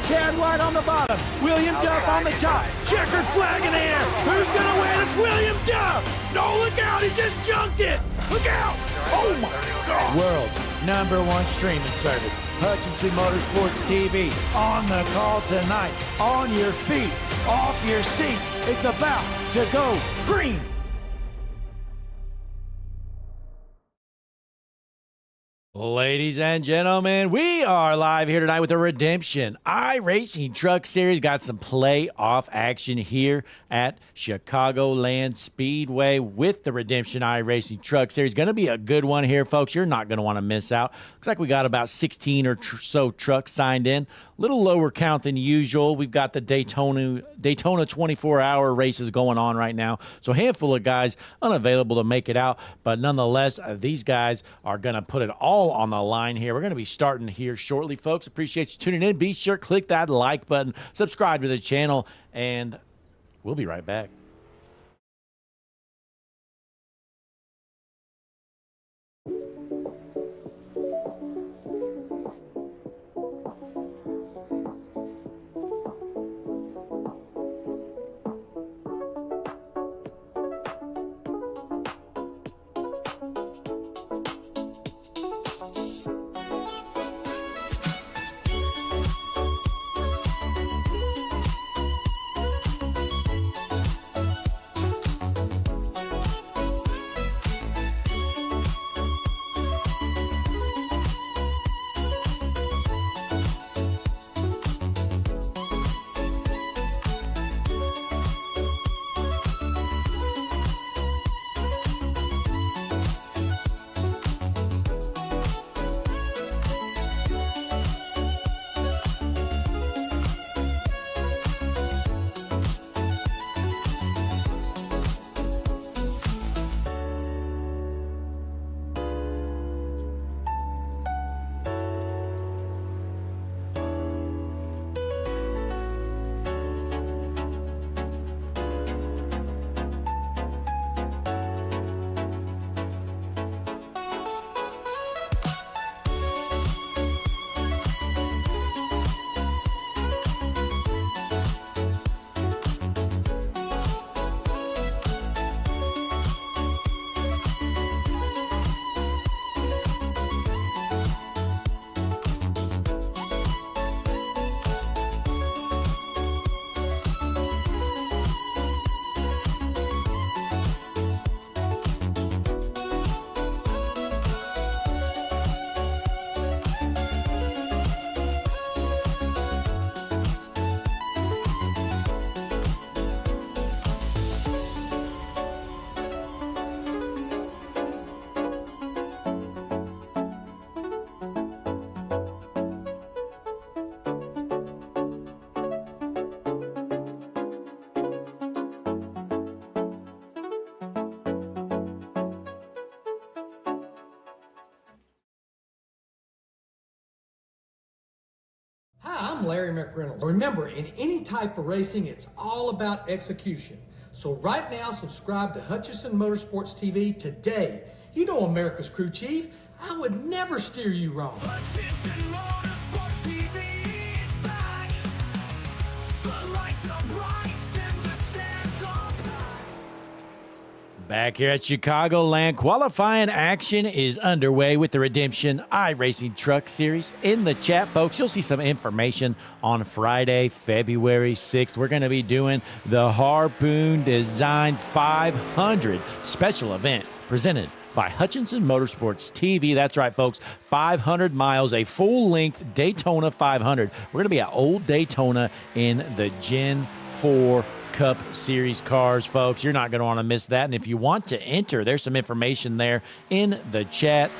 Chad White on the bottom. William Duff on the top. Checkered flag in the air. Who's going to win? It's William Duff. No, look out. He just junked it. Look out. Oh, my God. World's #1 streaming service, Hutchinson Motorsports TV. On the call tonight. On your feet. Off your seats. It's about to go green. Ladies and gentlemen, we are live here tonight with the Redemption iRacing Truck Series. Got some playoff action here at Chicagoland Speedway with the Redemption iRacing Truck Series. Going to be a good one here, folks. You're not going to want to miss out. Looks like we got about 16 or so trucks signed in. Little lower count than usual. We've got the Daytona 24-hour races going on right now. So a handful of guys unavailable to make it out. But nonetheless, these guys are going to put it all on the line here. We're going to be starting here shortly, folks. Appreciate you tuning in. Be sure to click that like button, subscribe to the channel, and we'll be right back. Hi, I'm Larry McReynolds. Remember, in any type of racing, it's all about execution. So right now, subscribe to Hutchinson Motorsports TV today. You know America's crew chief. I would never steer you wrong. Hutchinson Motorsports TV is back. The lights are bright and the stands are packed. Back here at Chicagoland, qualifying action is underway with the Redemption iRacing Truck Series. In the chat, folks, you'll see some information on Friday, February 6th. We're going to be doing the Harpoon Design 500 special event presented by Hutchinson Motorsports TV. That's right, folks. 500 miles, a full-length Daytona 500. We're going to be at Old Daytona in the Gen 4 Cup Series cars, folks. You're not going to want to miss that. And if you want to enter, there's some information there in the chat.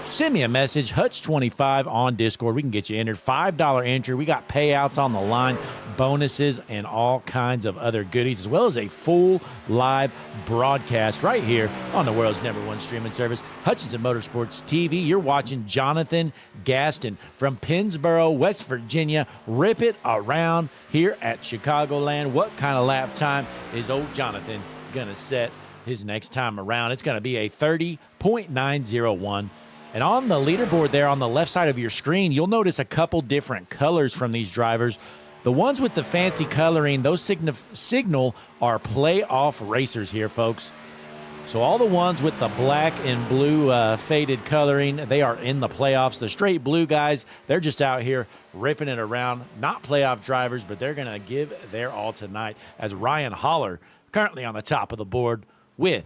Send me a message, Hutch25 on Discord. We can get you entered. $5 entry. We got payouts on the line, bonuses, and all kinds of other goodies, as well as a full live broadcast right here on the world's #1 streaming service, Hutchinson Motorsports TV. You're watching Jonathan Gaston from Pennsboro, West Virginia, rip it around here at Chicagoland. What kind of lap time is old Jonathan going to set his next time around? It's going to be a 30.901. And on the leaderboard there on the left side of your screen, you'll notice a couple different colors from these drivers. The ones with the fancy coloring, those signal are playoff racers here, folks. So all the ones with the black and blue faded coloring, they are in the playoffs. The straight blue guys, they're just out here ripping it around. Not playoff drivers, but they're going to give their all tonight as Ryan Holler currently on the top of the board with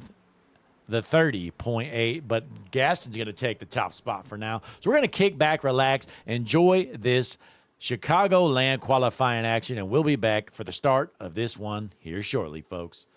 the 30.8, but Gaston's going to take the top spot for now. So we're going to kick back, relax, enjoy this Chicagoland qualifying action, and we'll be back for the start of this one here shortly, folks.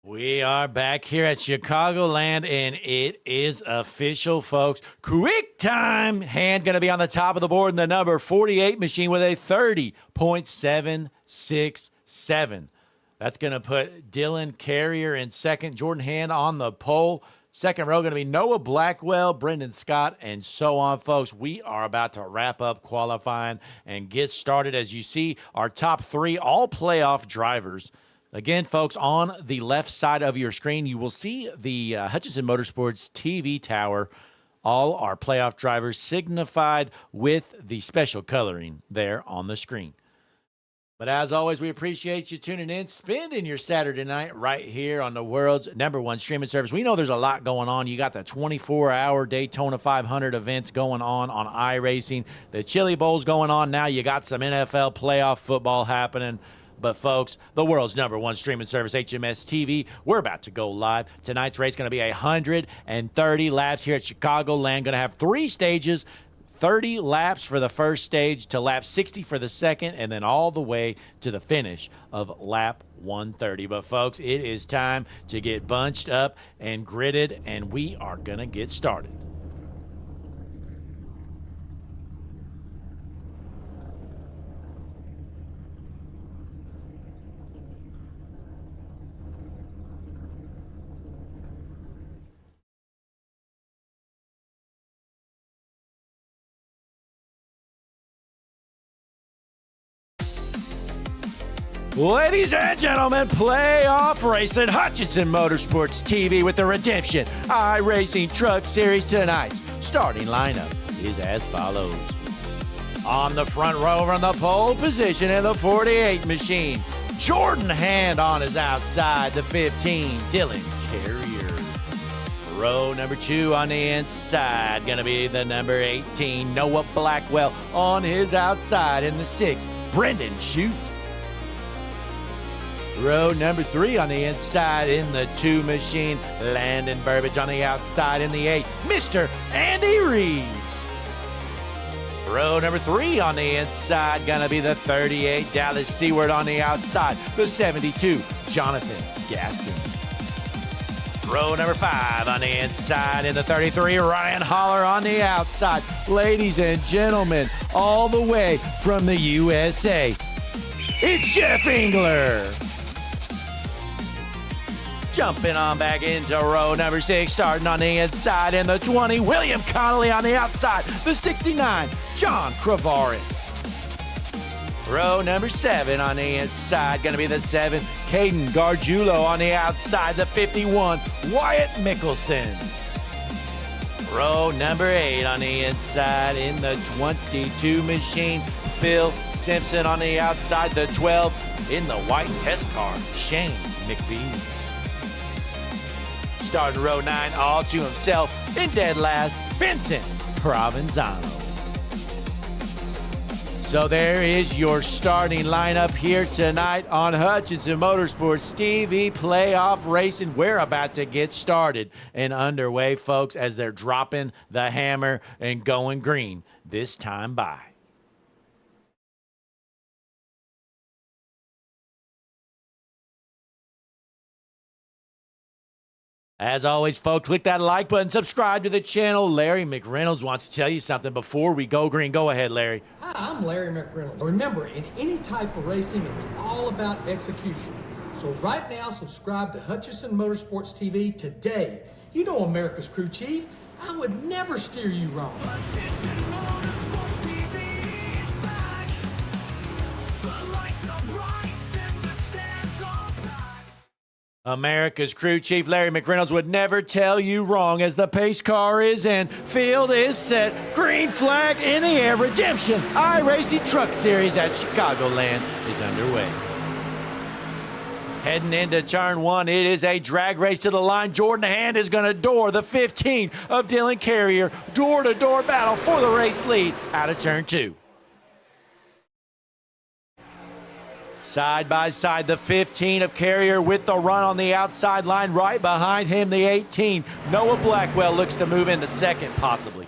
We are back here at Chicagoland, and it is official, folks. Quick time hand going to be on the top of the board in the number 48 machine with a 30.767. That's going to put Dylan Carrier in second, Jordan Hand on the pole. Second row going to be Noah Blackwell, Brendan Scott, and so on, folks. We are about to wrap up qualifying and get started. As you see, our top three, all playoff drivers. Again, folks, on the left side of your screen, you will see the Hutchinson Motorsports TV tower. All our playoff drivers signified with the special coloring there on the screen. But as always, we appreciate you tuning in, spending your Saturday night right here on the world's #1 streaming service. We know there's a lot going on. You got the 24-hour Daytona 500 events going on iRacing. The Chili Bowl's going on now. You got some NFL playoff football happening. But, folks, the world's #1 streaming service, HMS TV, we're about to go live. Tonight's race going to be 130 laps here at Chicagoland. Going to have 3 stages, 30 laps for the first stage to lap 60 for the second, and then all the way to the finish of lap 130. But, folks, it is time to get bunched up and gridded, and we are going to get started. Ladies and gentlemen, playoff racing, Hutchinson Motorsports TV with the Redemption iRacing Truck Series tonight. Starting lineup is as follows. On the front row from the pole position in the 48 machine, Jordan Hand on his outside, the 15, Dylan Carrier. Row number 2 on the inside, gonna be the number 18, Noah Blackwell on his outside in the 6, Brendan Shute. Row number 3 on the inside in the 2 machine, Landon Burbage on the outside in the 8, Mr. Andy Reeves. Row number 3 on the inside, gonna be the 38, Dallas Seward on the outside, the 72, Jonathan Gaston. Row number 5 on the inside in the 33, Ryan Holler on the outside. Ladies and gentlemen, all the way from the USA, it's Jeff Engler. Jumping on back into row number 6, starting on the inside in the 20, William Connolly on the outside, the 69, John Cravari. Row number 7 on the inside, gonna be the 7, Caden Gargiulo on the outside, the 51, Wyatt Mickelson. Row number 8 on the inside in the 22 machine, Phil Simpson on the outside, the 12, in the white test car, Shane McBean. Starting row 9 all to himself, in dead last, Vincent Provenzano. So there is your starting lineup here tonight on Hutchinson Motorsports TV Playoff Racing. We're about to get started and underway, folks, as they're dropping the hammer and going green this time by. As always, folks, click that like button, subscribe to the channel. Larry McReynolds wants to tell you something before we go green. Go ahead, Larry. Hi, I'm Larry McReynolds. Remember, in any type of racing, it's all about execution. So right now, subscribe to Hutchinson Motorsports TV today. You know America's crew chief. I would never steer you wrong. Hutchinson Motorsports TV is back. The lights are bright and the stands are packed. America's crew chief Larry McReynolds would never tell you wrong as the pace car is in, field is set, green flag in the air, redemption iRacing Truck Series at Chicagoland is underway. Heading into turn 1, it is a drag race to the line. Jordan Hand is going to door the 15 of Dylan Carrier. Door-to-door battle for the race lead out of turn 2. Side by side, the 15 of Carrier with the run on the outside line. Right behind him, the 18. Noah Blackwell looks to move into second, possibly.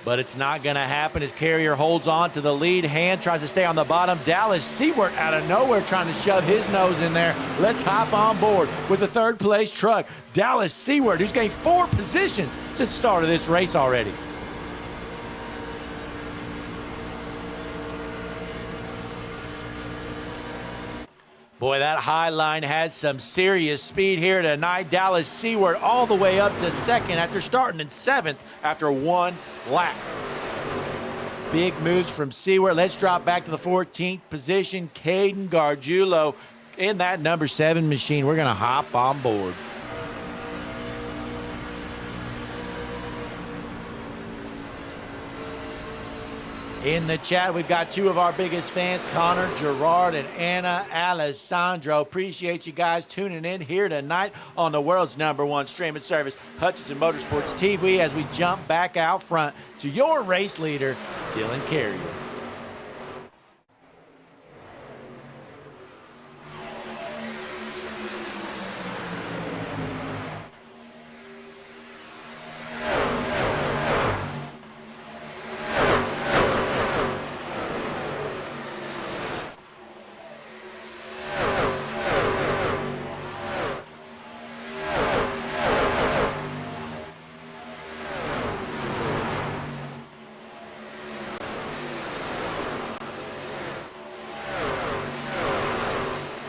But it's not going to happen as Carrier holds on to the lead. Hand tries to stay on the bottom. Dallas Seward out of nowhere trying to shove his nose in there. Let's hop on board with the third place truck. Dallas Seward, who's gained 4 positions since the start of this race already. Boy, that high line has some serious speed here tonight. Dallas Seward all the way up to second after starting in 7th after 1 lap. Big moves from Seward. Let's drop back to the 14th position. Caden Gargiulo in that number 7 machine. We're going to hop on board. In the chat, we've got 2 of our biggest fans, Connor Gerard and Anna Alessandro. Appreciate you guys tuning in here tonight on the world's #1 streaming service, Hutchinson Motorsports TV, as we jump back out front to your race leader, Dylan Carrier.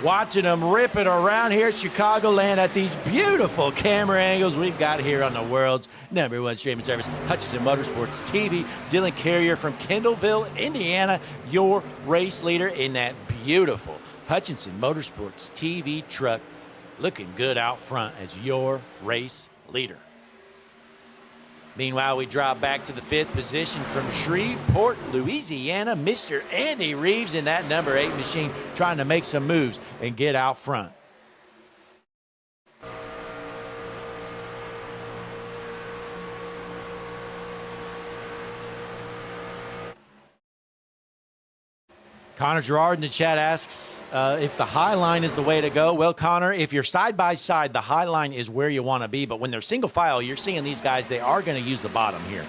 Watching them rip it around here at Chicagoland at these beautiful camera angles we've got here on the world's #1 streaming service, Hutchinson Motorsports TV. Dylan Carrier from Kendallville, Indiana, your race leader in that beautiful Hutchinson Motorsports TV truck, looking good out front as your race leader. Meanwhile, we drop back to the 5th position from Shreveport, Louisiana. Mr. Andy Reeves in that number 8 machine trying to make some moves and get out front. Connor Gerard in the chat asks if the high line is the way to go. Well, Connor, if you're side by side, the high line is where you want to be. But when they're single file, you're seeing these guys, they are going to use the bottom here.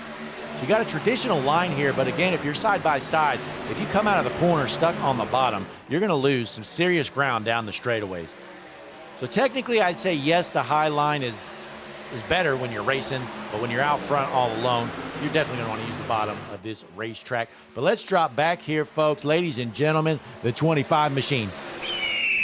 You got a traditional line here, but again, if you're side by side, if you come out of the corner stuck on the bottom, you're going to lose some serious ground down the straightaways. So technically, I'd say yes, the high line is better when you're racing, but when you're out front all alone, you're definitely going to want to use the bottom of this racetrack. But let's drop back here, folks. Ladies and gentlemen, the 25 machine.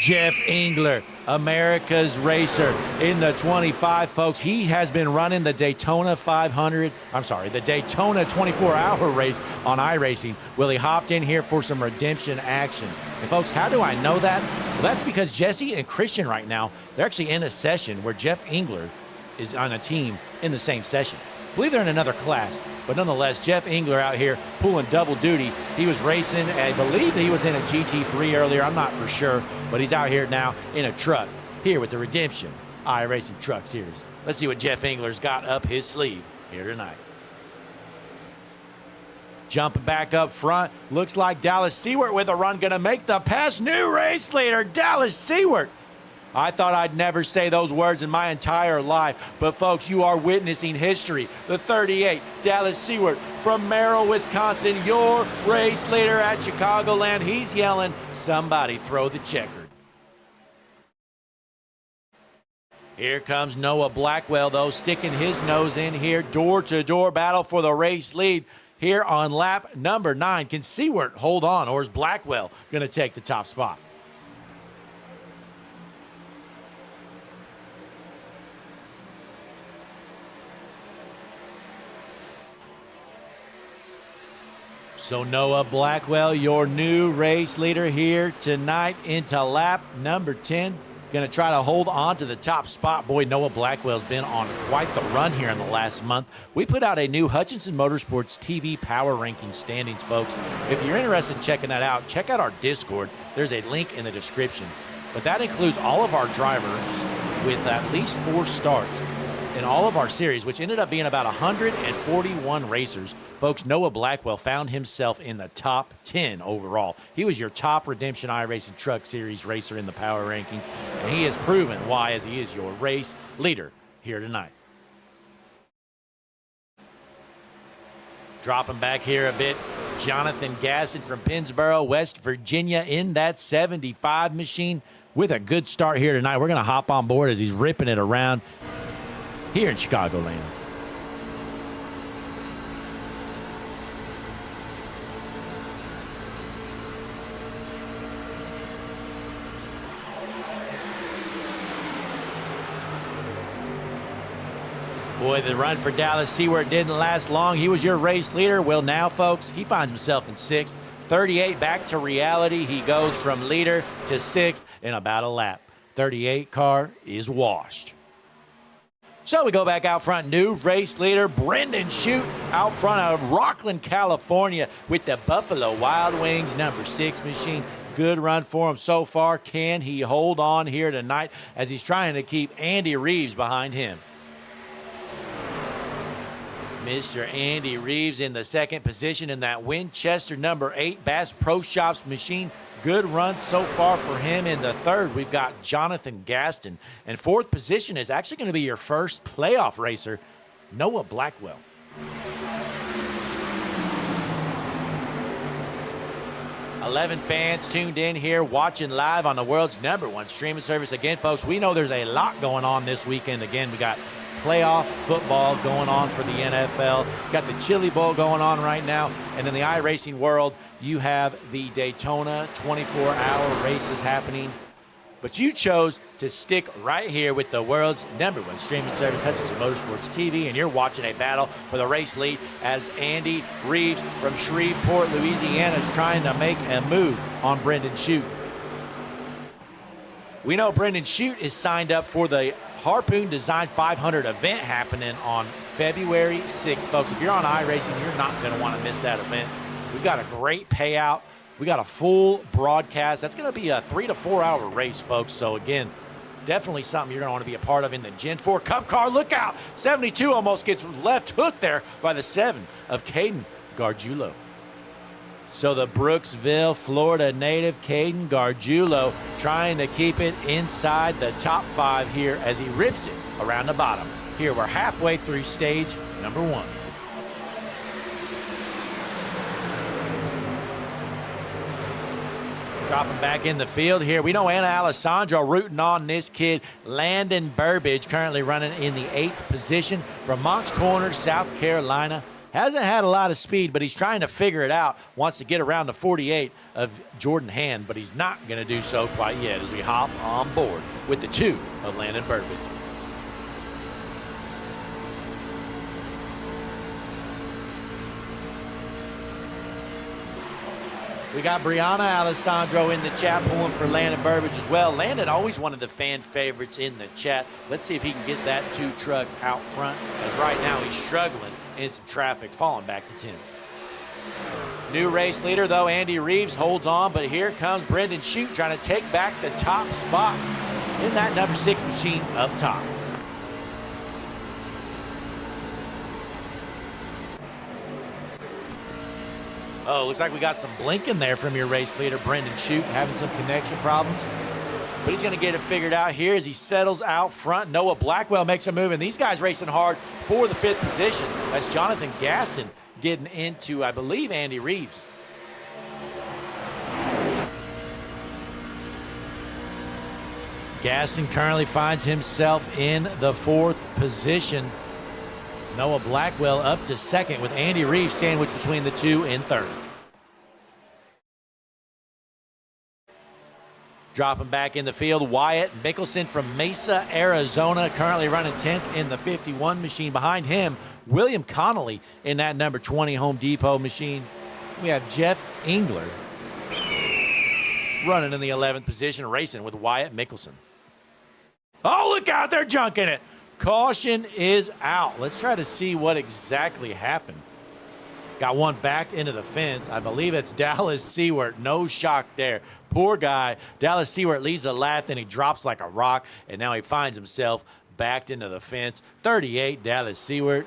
Jeff Engler, America's racer in the 25, folks. He has been running the Daytona 500, the Daytona 24-hour race on iRacing. Well, he hopped in here for some redemption action. And folks, how do I know that? Well, that's because Jesse and Christian right now, they're actually in a session where Jeff Engler is on a team in the same session. I believe they're in another class, but nonetheless, Jeff Engler out here pulling double duty. He was racing, I believe he was in a GT3 earlier, I'm not for sure, but he's out here now in a truck here with the Redemption iRacing Truck Series. Let's see what Jeff Engler's got up his sleeve here tonight. Jumping back up front, looks like Dallas Seward with a run, gonna make the pass. New race leader, Dallas Seward. I thought I'd never say those words in my entire life, but folks, you are witnessing history. The 38, Dallas Seward from Merrill, Wisconsin, your race leader at Chicagoland. He's yelling, somebody throw the checkered. Here comes Noah Blackwell, though, sticking his nose in here. Door-to-door battle for the race lead here on lap number 9. Can Seward hold on, or is Blackwell going to take the top spot? So Noah Blackwell, your new race leader here tonight into lap number 10. Going to try to hold on to the top spot. Boy, Noah Blackwell's been on quite the run here in the last month. We put out a new Hutchinson Motorsports TV power ranking standings, folks. If you're interested in checking that out, check out our Discord. There's a link in the description. But that includes all of our drivers with at least 4 starts in all of our series, which ended up being about 141 racers. Folks, Noah Blackwell found himself in the top 10 overall. He was your top Redemption iRacing Truck Series racer in the power rankings, and he has proven why, as he is your race leader here tonight. Dropping back here a bit, Jonathan Gasson from Pennsboro, West Virginia in that 75 machine with a good start here tonight. We're going to hop on board as he's ripping it around here in Chicagoland. Boy, the run for Dallas Seward didn't last long. He was your race leader. Well, now, folks, he finds himself in 6th. 38 back to reality. He goes from leader to 6th in about a lap. 38 car is washed. So we go back out front. New race leader, Brendan Shute, out front out of Rockland, California with the Buffalo Wild Wings number 6 machine. Good run for him so far. Can he hold on here tonight as he's trying to keep Andy Reeves behind him? Mr. Andy Reeves in the 2nd position in that Winchester number 8 Bass Pro Shops machine. Good run so far for him. In the 3rd, we've got Jonathan Gaston. And 4th position is actually going to be your first playoff racer, Noah Blackwell. $11 fans tuned in here watching live on the world's #1 streaming service. Again, folks, we know there's a lot going on this weekend. Again, we got playoff football going on for the NFL. Got the Chili Bowl going on right now. And in the iRacing world, you have the Daytona 24-hour races happening. But you chose to stick right here with the world's #1 streaming service, Hutchinson Motorsports TV, and you're watching a battle for the race lead as Andy Reeves from Shreveport, Louisiana is trying to make a move on Brendan Shute. We know Brendan Shute is signed up for the Harpoon Design 500 event happening on February 6th, folks. If you're on iRacing, you're not going to want to miss that event. We've got a great payout. We got a full broadcast. That's going to be a 3 to 4 hour race, folks. So again, definitely something you're going to want to be a part of in the Gen 4 Cup car. Look out. 72 almost gets left hooked there by the 7 of Caden Gargiulo. So the Brooksville, Florida native Caden Gargiulo trying to keep it inside the top 5 here as he rips it around the bottom. Here we're halfway through stage number 1. Dropping back in the field here. We know Anna Alessandro rooting on this kid. Landon Burbage currently running in the 8th position from Moncks Corners, South Carolina. Hasn't had a lot of speed, but he's trying to figure it out. Wants to get around the 48 of Jordan Hand, but he's not going to do so quite yet as we hop on board with the 2 of Landon Burbage. We got Brianna Alessandro in the chat pulling for Landon Burbage as well. Landon always one of the fan favorites in the chat. Let's see if he can get that 2 truck out front. As right now he's struggling in some traffic, falling back to 10. New race leader though, Andy Reeves holds on, but here comes Brendan Shute trying to take back the top spot in that number 6 machine up top. Oh, looks like we got some blinking there from your race leader, Brendan Shute, having some connection problems. But he's going to get it figured out here as he settles out front. Noah Blackwell makes a move, and these guys racing hard for the 5th position. That's Jonathan Gaston getting into, I believe, Andy Reeves. Gaston currently finds himself in the 4th position. Noah Blackwell up to 2nd with Andy Reeves sandwiched between the 2 and 3rd. Dropping back in the field, Wyatt Mickelson from Mesa, Arizona, currently running 10th in the 51 machine. Behind him, William Connolly in that number 20 Home Depot machine. We have Jeff Engler running in the 11th position, racing with Wyatt Mickelson. Oh, look out, they're junking it. Caution is out. Let's try to see what exactly happened. Got one backed into the fence. I believe it's Dallas Seward. No shock there. Poor guy. Dallas Seward leads a lap, then he drops like a rock, and now he finds himself backed into the fence. 38, Dallas Seward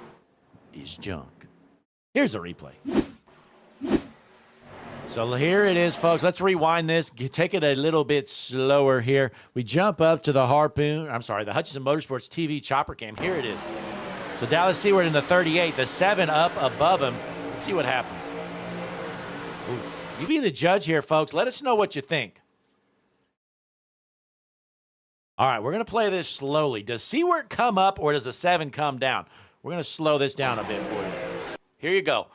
is junk. Here's a replay. So here it is, folks. Let's rewind this. Take it a little bit slower here. We jump up to the the Hutchinson Motorsports TV chopper cam. Here it is. So Dallas Seward in the 38, the 7 up above him. Let's see what happens. Ooh. You be the judge here, folks. Let us know what you think. All right, we're going to play this slowly. Does Seward come up or does the 7 come down? We're going to slow this down a bit for you. Here you go.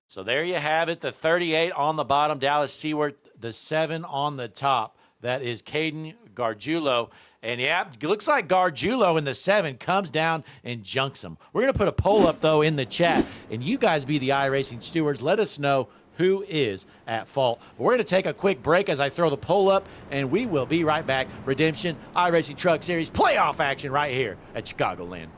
So there you have it, the 38 on the bottom, Dallas Seward, the 7 on the top. That is Caden Gargiulo. And yeah, it looks like Gargiulo in the 7 comes down and junks him. We're going to put a poll up, though, in the chat. And you guys be the iRacing stewards. Let us know who is at fault. But we're going to take a quick break as I throw the poll up, and we will be right back. Redemption iRacing Truck Series playoff action right here at Chicagoland.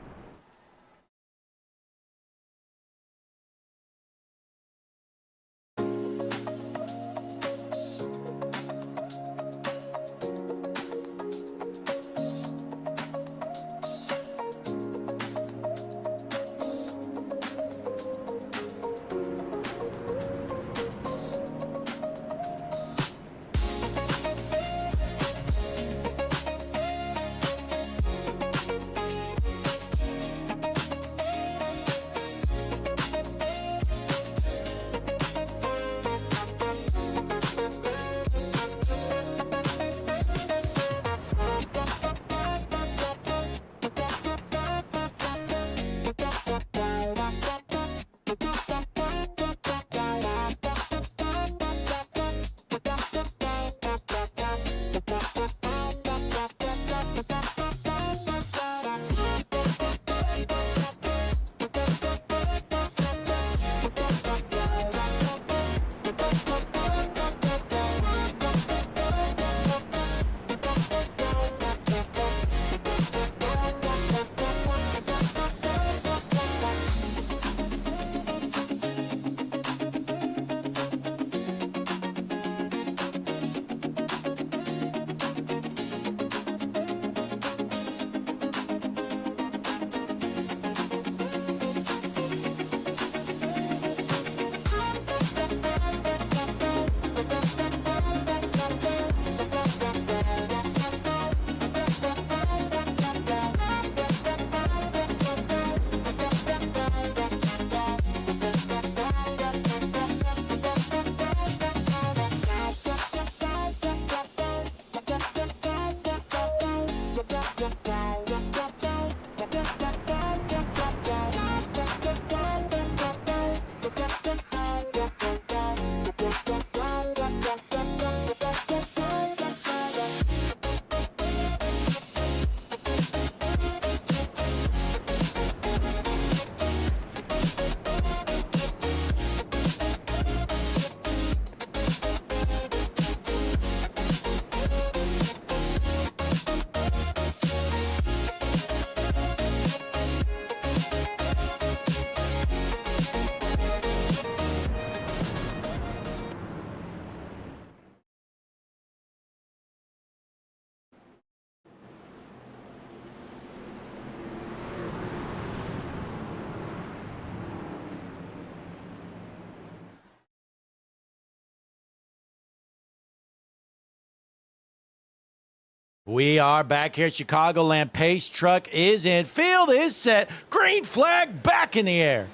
We are back here at Chicagoland. Pace truck is in. Field is set. Green flag back in the air.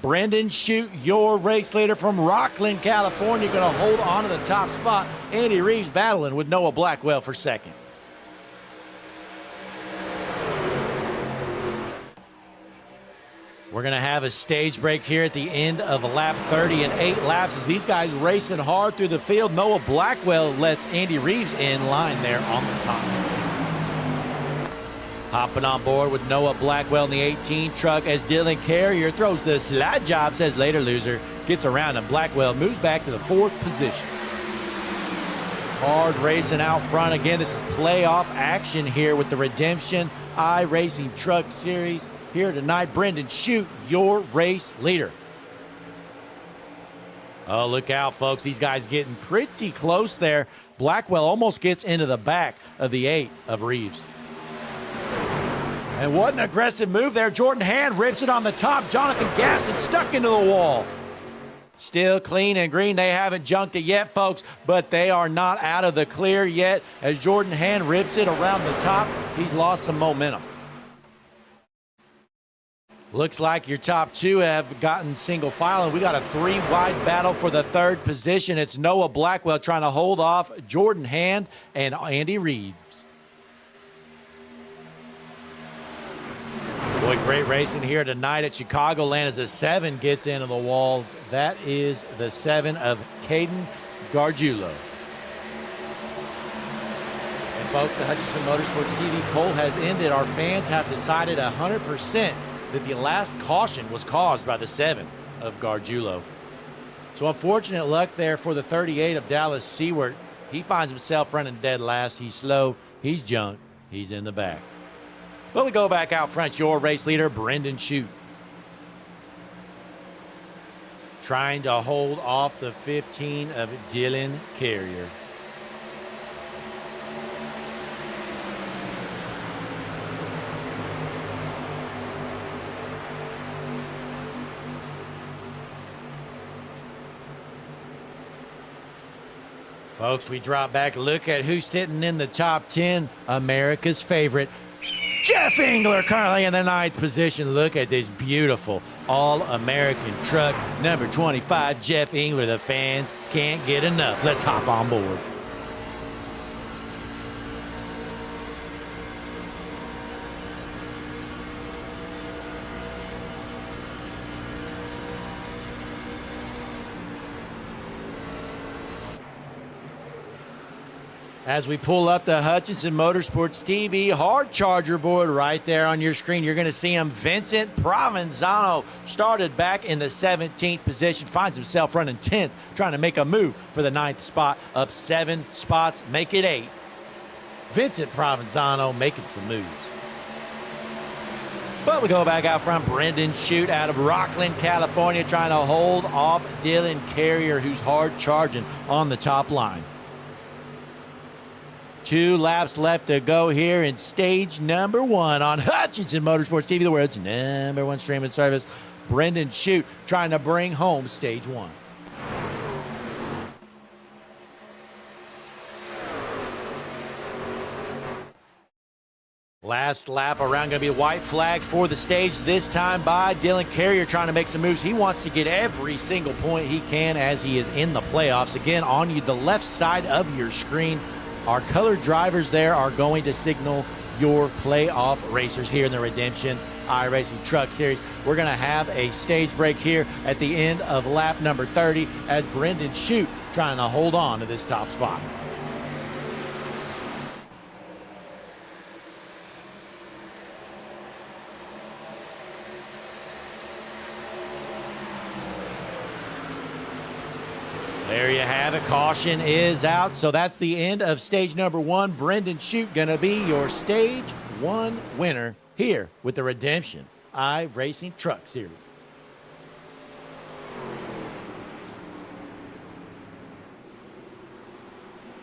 Brendan Shute, your race leader from Rockland, California, going to hold on to the top spot. Andy Reeves battling with Noah Blackwell for second. We're going to have a stage break here at the end of lap 30 and 8 laps as these guys racing hard through the field. Noah Blackwell lets Andy Reeves in line there on the top. Hopping on board with Noah Blackwell in the 18 truck as Dylan Carrier throws the slide job, says later loser, gets around and Blackwell moves back to the 4th position. Hard racing out front. Again, this is playoff action here with the Redemption iRacing Truck Series. Here tonight, Brendan Shute, your race leader. Oh, look out, folks. These guys getting pretty close there. Blackwell almost gets into the back of the 8 of Reeves. And what an aggressive move there. Jordan Hand rips it on the top. Jonathan Gaston stuck into the wall. Still clean and green. They haven't junked it yet, folks, but they are not out of the clear yet. As Jordan Hand rips it around the top, he's lost some momentum. Looks like your top 2 have gotten single file, and we got a 3-wide battle for the 3rd position. It's Noah Blackwell trying to hold off Jordan Hand and Andy Reeves. Boy, great racing here tonight at Chicagoland as a 7 gets into the wall. That is the 7 of Caden Gargiulo. And folks, the Hutchinson Motorsports TV poll has ended. Our fans have decided 100% that the last caution was caused by the 7 of Gargiulo. So unfortunate luck there for the 38 of Dallas Seward. He finds himself running dead last. He's slow, he's junk, he's in the back. But we go back out front, your race leader, Brendan Shute. Trying to hold off the 15 of Dylan Carrier. Folks, we drop back, look at who's sitting in the top 10. America's favorite, Jeff Engler, currently in the 9th position. Look at this beautiful All-American truck. Number 25, Jeff Engler. The fans can't get enough. Let's hop on board. As we pull up the Hutchinson Motorsports TV hard charger board right there on your screen, you're going to see him. Vincent Provenzano started back in the 17th position, finds himself running 10th, trying to make a move for the 9th spot, up 7 spots, make it 8. Vincent Provenzano making some moves. But we go back out front, Brendan Shute out of Rockland, California, trying to hold off Dylan Carrier, who's hard charging on the top line. 2 laps left to go here in stage number 1 on Hutchinson Motorsports TV, the world's #1 streaming service. Brendan Shute trying to bring home stage 1. Last lap around, going to be a white flag for the stage, this time by Dylan Carrier, trying to make some moves. He wants to get every single point he can as he is in the playoffs. Again, on you, the left side of your screen, our colored drivers there are going to signal your playoff racers here in the Redemption iRacing Truck Series. We're going to have a stage break here at the end of lap number 30 as Brendan Shute trying to hold on to this top spot. There you have it. Caution is out. So that's the end of stage number 1. Brendan Shute going to be your stage 1 winner here with the Redemption iRacing Truck Series.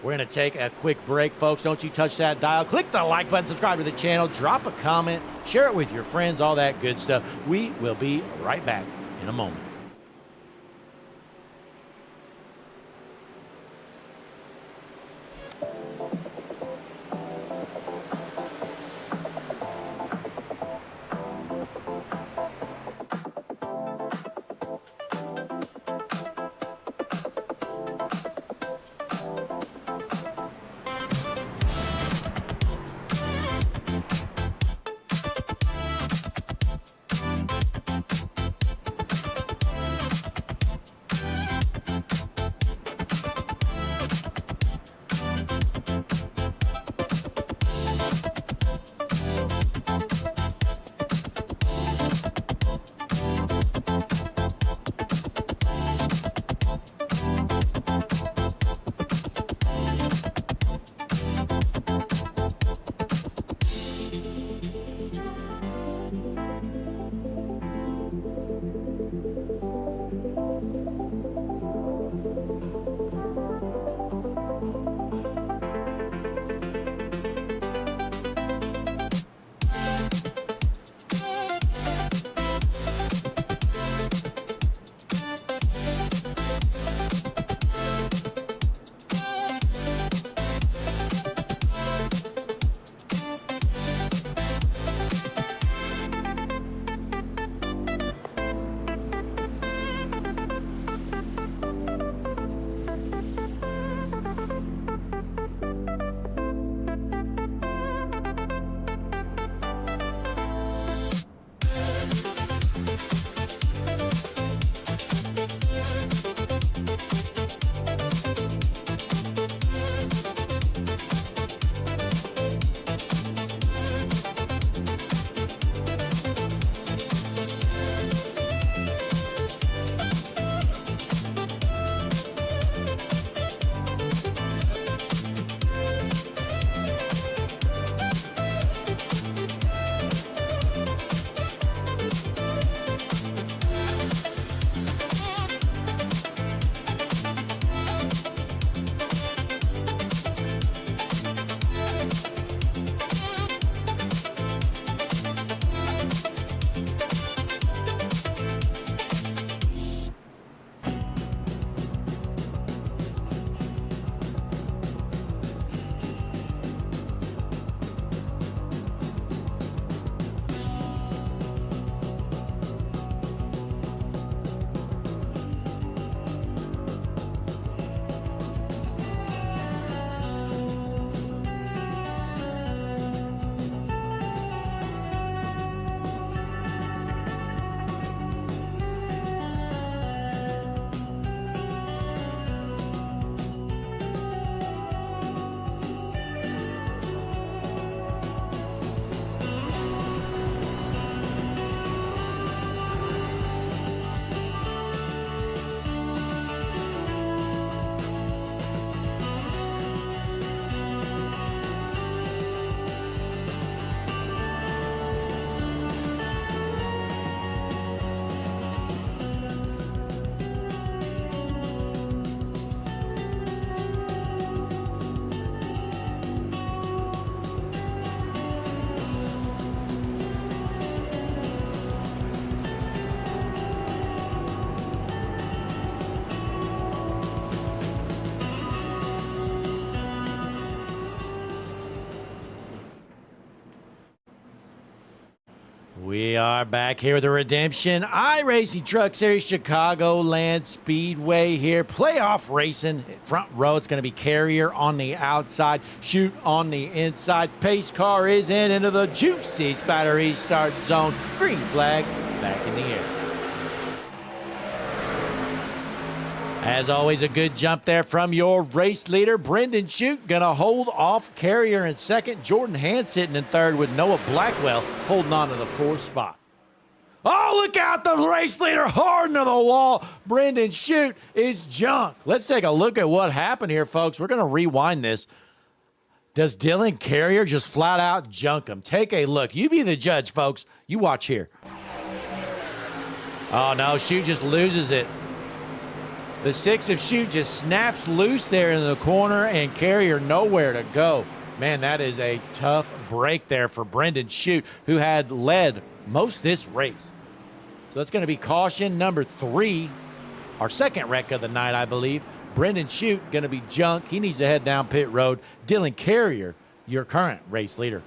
We're going to take a quick break, folks. Don't you touch that dial. Click the like button, subscribe to the channel, drop a comment, share it with your friends, all that good stuff. We will be right back in a moment. We are back here with the Redemption iRacing Truck Series Chicagoland Speedway here. Playoff racing. Front row, it's going to be Carrier on the outside, Shoot on the inside. Pace car is into the juicy Spider restart zone. Green flag back in the air. As always, a good jump there from your race leader, Brendan Shute, going to hold off Carrier in second. Jordan Hand sitting in third with Noah Blackwell holding on to the fourth spot. Oh, look out, the race leader hard into the wall. Brendan Shute is junk. Let's take a look at what happened here, folks. We're going to rewind this. Does Dylan Carrier just flat out junk him? Take a look. You be the judge, folks. You watch here. Oh, no, Shute just loses it. The 6 of Shute just snaps loose there in the corner, and Carrier nowhere to go. Man, that is a tough break there for Brendan Shute, who had led most this race. So that's going to be caution number 3, our second wreck of the night, I believe. Brendan Shute going to be junk. He needs to head down pit road. Dylan Carrier, your current race leader.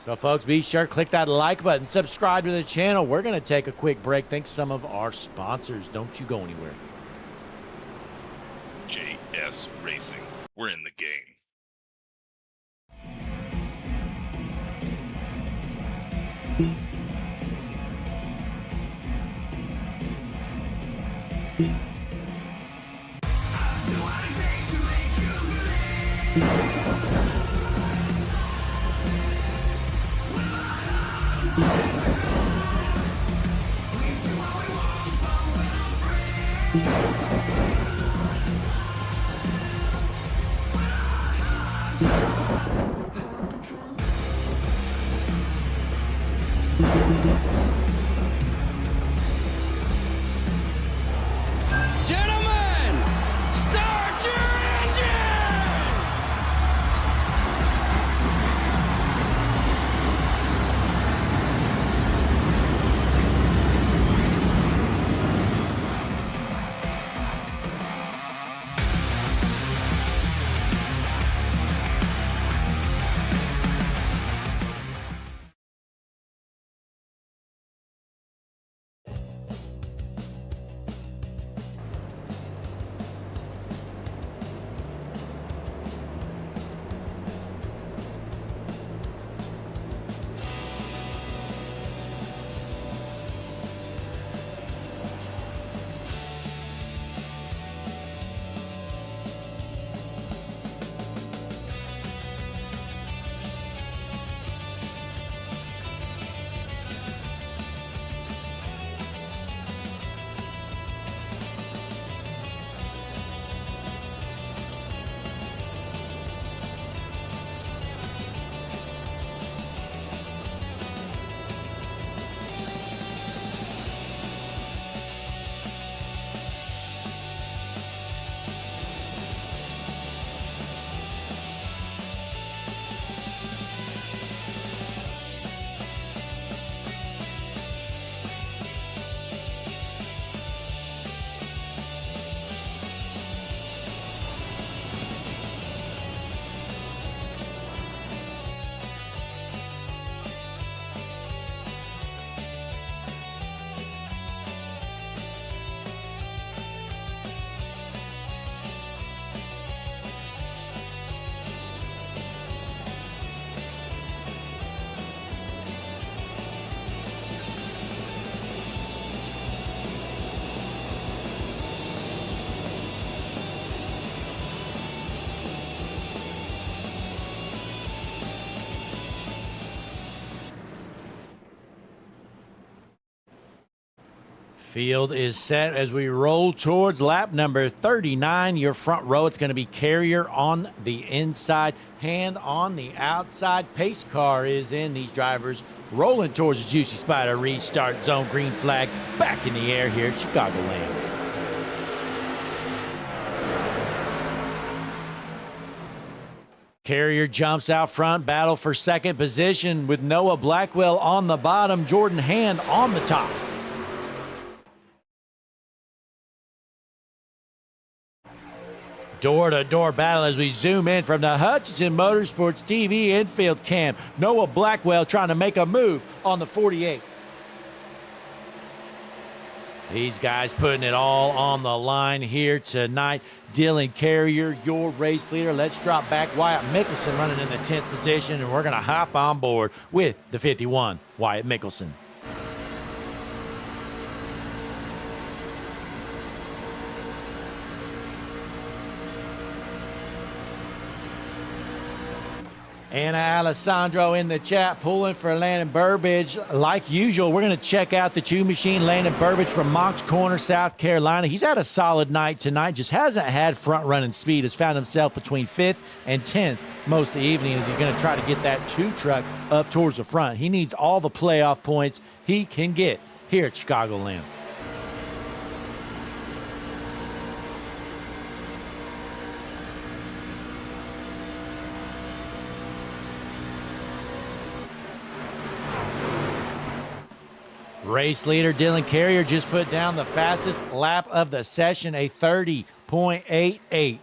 So, folks, be sure to click that like button, subscribe to the channel. We're going to take a quick break. Thanks to some of our sponsors. Don't you go anywhere. JS Racing. We're in the game. Do what it takes to make you believe. Gentlemen, start your engine! Field is set as we roll towards lap number 39. Your front row, it's going to be Carrier on the inside, Hand on the outside. Pace car is in. These drivers rolling towards the Juicy Spider restart zone. Green flag back in the air here at Chicagoland. Carrier jumps out front, battle for second position with Noah Blackwell on the bottom, Jordan Hand on the top. Door-to-door battle as we zoom in from the Hutchinson Motorsports TV infield cam. Noah Blackwell trying to make a move on the 48. These guys putting it all on the line here tonight. Dylan Carrier, your race leader. Let's drop back. Wyatt Mickelson running in the 10th position, and we're going to hop on board with the 51, Wyatt Mickelson. Anna Alessandro in the chat pulling for Landon Burbidge. Like usual, we're going to check out the two machine, Landon Burbidge from Moncks Corner, South Carolina. He's had a solid night tonight, just hasn't had front running speed. Has found himself between 5th and 10th most of the evening as he's going to try to get that two truck up towards the front. He needs all the playoff points he can get here at Chicagoland. Race leader Dylan Carrier just put down the fastest lap of the session, a 30.88.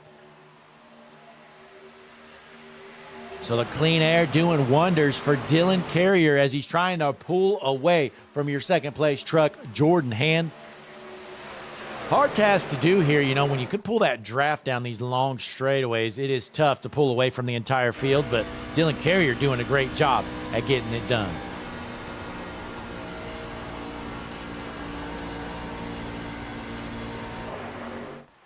So the clean air doing wonders for Dylan Carrier as he's trying to pull away from your second place truck, Jordan Hand. Hard task to do here, you know, when you could pull that draft down these long straightaways, it is tough to pull away from the entire field, but Dylan Carrier doing a great job at getting it done.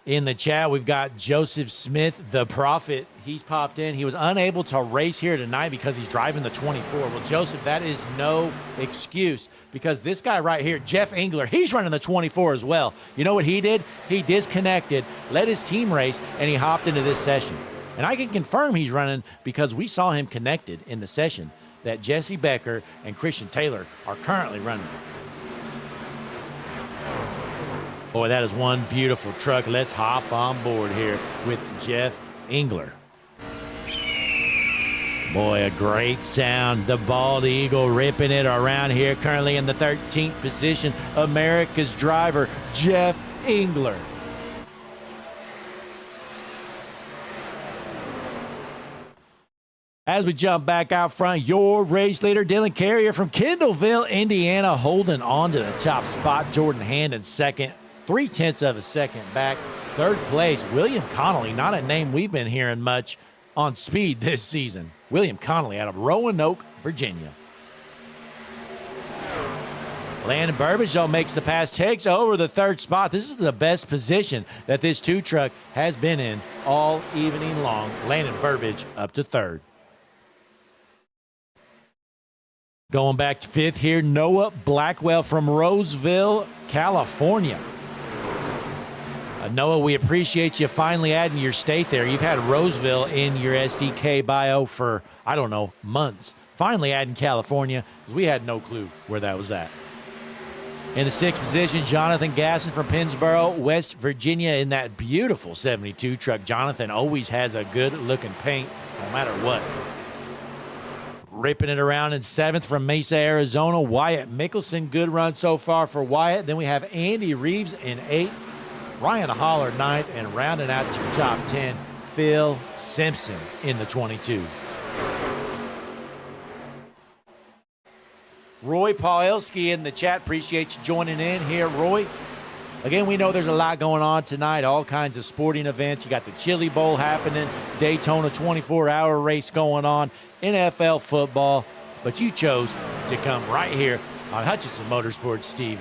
In the chat, we've got Joseph Smith, the Prophet. He's popped in. He was unable to race here tonight because he's driving the 24. Well, Joseph, that is no excuse because this guy right here, Jeff Engler, he's running the 24 as well. You know what he did? He disconnected, let his team race, and he hopped into this session. And I can confirm he's running because we saw him connected in the session that Jesse Becker and Christian Taylor are currently running. Boy, that is one beautiful truck. Let's hop on board here with Jeff Engler. Boy, a great sound. The Bald Eagle ripping it around here. Currently in the 13th position, America's driver, Jeff Engler. As we jump back out front, your race leader, Dylan Carrier from Kendallville, Indiana, holding on to the top spot. Jordan Hand in second. 0.3 of a second back. Third place, William Connolly, not a name we've been hearing much on speed this season. William Connolly out of Roanoke, Virginia. Landon Burbidge, though, makes the pass, takes over the third spot. This is the best position that this two truck has been in all evening long. Landon Burbidge up to third. Going back to fifth here, Noah Blackwell from Roseville, California. Noah, we appreciate you finally adding your state there. You've had Roseville in your SDK bio for, I don't know, months. Finally adding California, because we had no clue where that was at. In the sixth position, Jonathan Gasson from Pennsboro, West Virginia, in that beautiful 72 truck. Jonathan always has a good-looking paint, no matter what. Ripping it around in seventh from Mesa, Arizona, Wyatt Mickelson. Good run so far for Wyatt. Then we have Andy Reeves in eighth. Ryan Holler ninth, and rounding out your top 10, Phil Simpson in the 22. Roy Paelski in the chat. Appreciate you joining in here, Roy. Again, we know there's a lot going on tonight, all kinds of sporting events. You got the Chili Bowl happening, Daytona 24-hour race going on, NFL football, but you chose to come right here on Hutchinson Motorsports TV.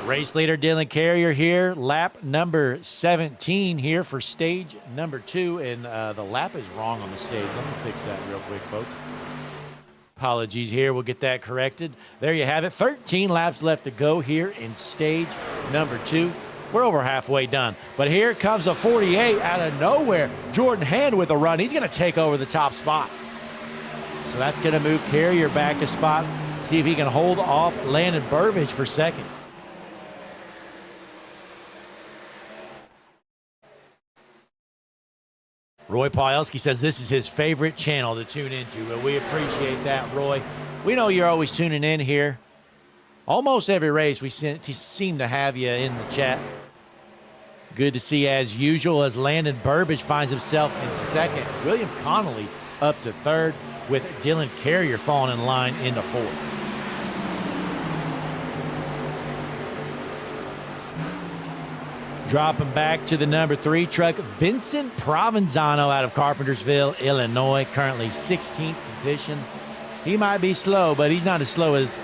Race leader Dylan Carrier here, lap number 17 here for stage number 2, and the lap is wrong on the stage. Let me fix that real quick, folks. Apologies here, we'll get that corrected. There you have it, 13 laps left to go here in stage number 2. We're over halfway done, but here comes a 48 out of nowhere. Jordan Hand with a run. He's going to take over the top spot. So that's going to move Carrier back a spot, see if he can hold off Landon Burbidge for second. Roy Paelski says this is his favorite channel to tune into. Well, we appreciate that, Roy. We know you're always tuning in here. Almost every race we seem to have you in the chat. Good to see as usual as Landon Burbage finds himself in second. William Connolly up to third with Dylan Carrier falling in line into fourth. Dropping back to the number 3 truck, Vincent Provenzano out of Carpentersville, Illinois, currently 16th position. He might be slow, but he's not as slow as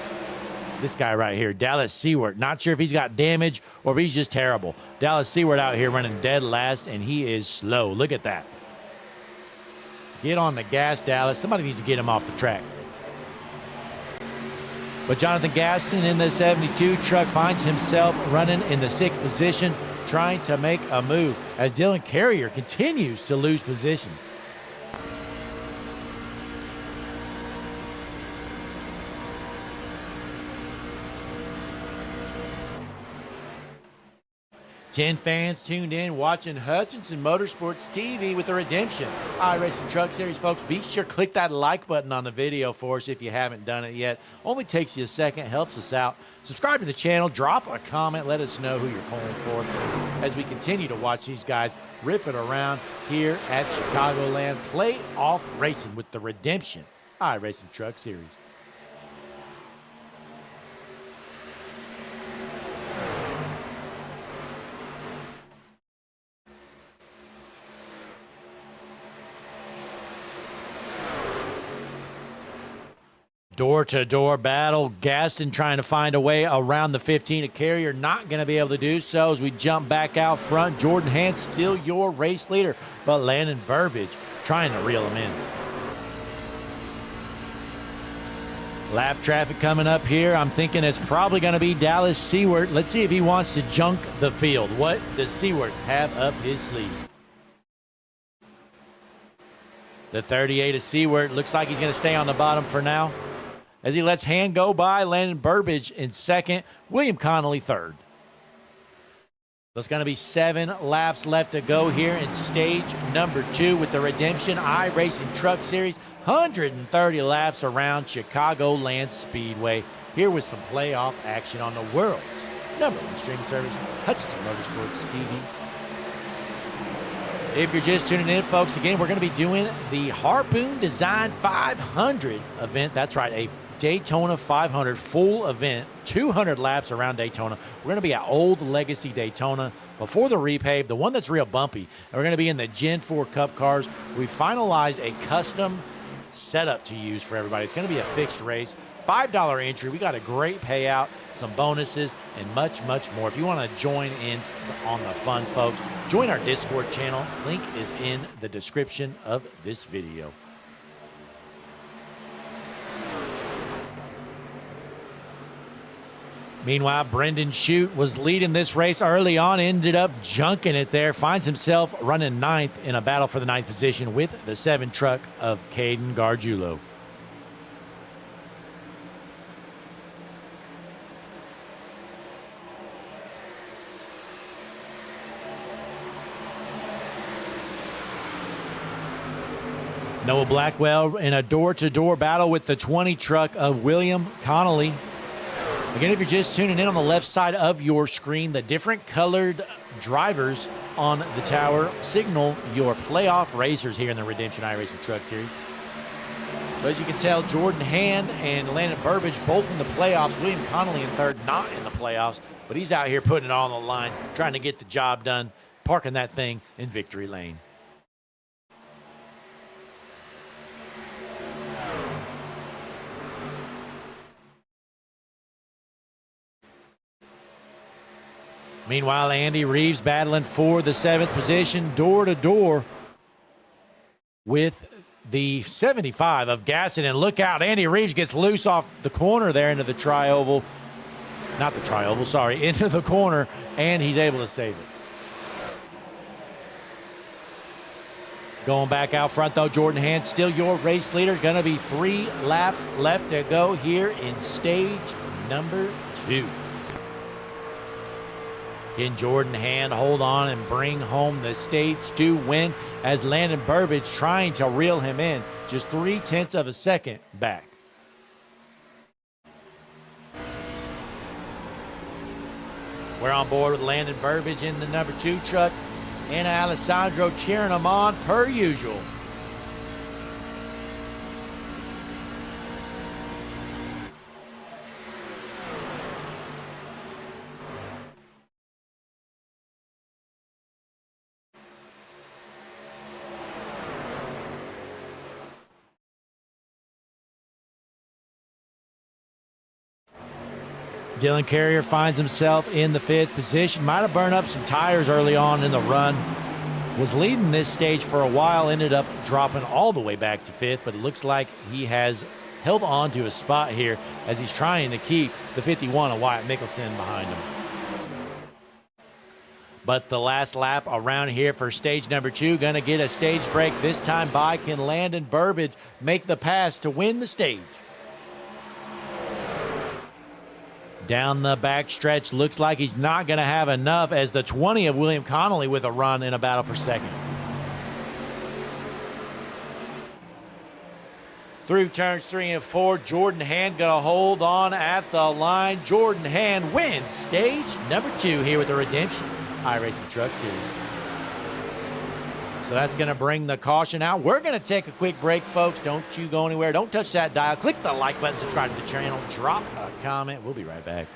this guy right here, Dallas Seward. Not sure if he's got damage or if he's just terrible. Dallas Seward out here running dead last, and he is slow. Look at that. Get on the gas, Dallas. Somebody needs to get him off the track. But Jonathan Gaston in the 72 truck finds himself running in the 6th position, trying to make a move as Dylan Carrier continues to lose positions. Ten fans tuned in watching Hutchinson Motorsports TV with the Redemption iRacing Truck Series. Folks, be sure to click that like button on the video for us if you haven't done it yet. Only takes you a second, helps us out. Subscribe to the channel, drop a comment, let us know who you're pulling for as we continue to watch these guys rip it around here at Chicagoland. Playoff racing with the Redemption iRacing Truck Series. Door-to-door battle. Gaston trying to find a way around the 15. A Carrier not going to be able to do so as we jump back out front. Jordan Hand still your race leader, but Landon Burbage trying to reel him in. Lap traffic coming up here. I'm thinking it's probably going to be Dallas Seward. Let's see if he wants to junk the field. What does Seward have up his sleeve? The 38 of Seward. Looks like he's going to stay on the bottom for now as he lets Hand go by. Landon Burbage in second, William Connolly third. So it's going to be 7 laps left to go here in stage number 2 with the Redemption iRacing Truck Series. 130 laps around Chicagoland Speedway. Here with some playoff action on the world's #1 streaming service, Hutchinson Motorsports TV. If you're just tuning in, folks, again, we're going to be doing the Harpoon Design 500 event. That's right, a Daytona 500 full event, 200 laps around Daytona. We're going to be at Old Legacy Daytona before the repave, the one that's real bumpy. And we're going to be in the Gen 4 Cup cars. We finalized a custom setup to use for everybody. It's going to be a fixed race. $5 entry. We got a great payout, some bonuses, and much, much more. If you want to join in on the fun, folks, join our Discord channel. Link is in the description of this video. Meanwhile, Brendan Shute was leading this race early on, ended up junking it there, finds himself running 9th in a battle for the 9th position with the 7 truck of Caden Gargiulo. Noah Blackwell in a door-to-door battle with the 20 truck of William Connolly. Again, if you're just tuning in on the left side of your screen, the different colored drivers on the tower signal your playoff racers here in the Redemption iRacing Truck Series. But as you can tell, Jordan Hand and Landon Burbage both in the playoffs. William Connolly in third, not in the playoffs, but he's out here putting it all on the line, trying to get the job done, parking that thing in victory lane. Meanwhile, Andy Reeves battling for the 7th position, door-to-door with the 75 of Gaston. And look out, Andy Reeves gets loose off the corner there into the tri-oval. Not the tri-oval, sorry, into the corner, and he's able to save it. Going back out front, though, Jordan Hand, still your race leader. Going to be 3 laps left to go here in stage number 2. Can Jordan Hand hold on and bring home the stage 2 win as Landon Burbage trying to reel him in just 0.3 of a second back. We're on board with Landon Burbage in the number 2 truck and Alessandro cheering him on per usual. Dylan Carrier finds himself in the 5th position. Might have burned up some tires early on in the run. Was leading this stage for a while, ended up dropping all the way back to 5th, but it looks like he has held on to a spot here as he's trying to keep the 51 of Wyatt Mickelson behind him. But the last lap around here for stage number 2, gonna get a stage break this time by. Can Landon Burbage make the pass to win the stage? Down the back stretch, looks like he's not going to have enough as the 20 of William Connolly with a run in a battle for second. Through turns 3 and 4, Jordan Hand going to hold on at the line. Jordan Hand wins stage number 2 here with the Redemption iRacing Truck Series. So that's going to bring the caution out. We're going to take a quick break, folks. Don't you go anywhere. Don't touch that dial. Click the like button, subscribe to the channel, drop a comment. We'll be right back.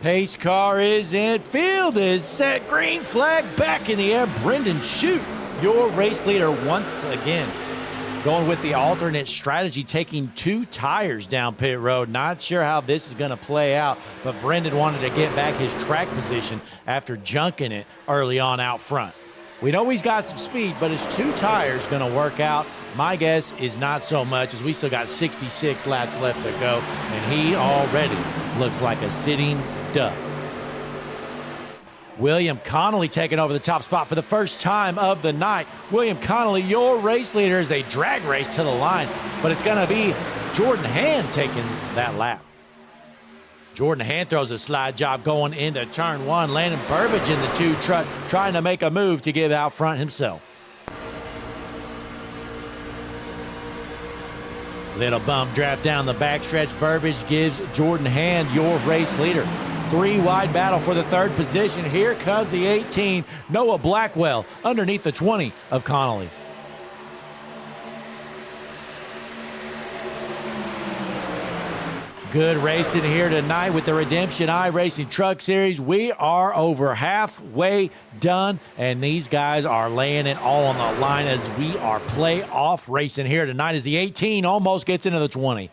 Pace car is in. Field is set. Green flag back in the air. Brendan Shute, your race leader once again. Going with the alternate strategy, taking 2 tires down pit road. Not sure how this is going to play out, but Brendan wanted to get back his track position after junking it early on out front. We know he's got some speed, but his 2 tires going to work out? My guess is not so much, as we still got 66 laps left to go, and he already looks like a sitting duck. William Connolly taking over the top spot for the first time of the night. William Connolly, your race leader, as they drag race to the line, but it's going to be Jordan Hand taking that lap. Jordan Hand throws a slide job going into turn 1. Landon Burbage in the 2 truck trying to make a move to get out front himself. Little bump draft down the backstretch. Burbage gives Jordan Hand, your race leader. 3-wide battle for the 3rd position. Here comes the 18, Noah Blackwell, underneath the 20 of Connolly. Good racing here tonight with the Redemption iRacing Truck Series. We are over halfway done, and these guys are laying it all on the line as we are playoff racing here tonight as the 18 almost gets into the 20.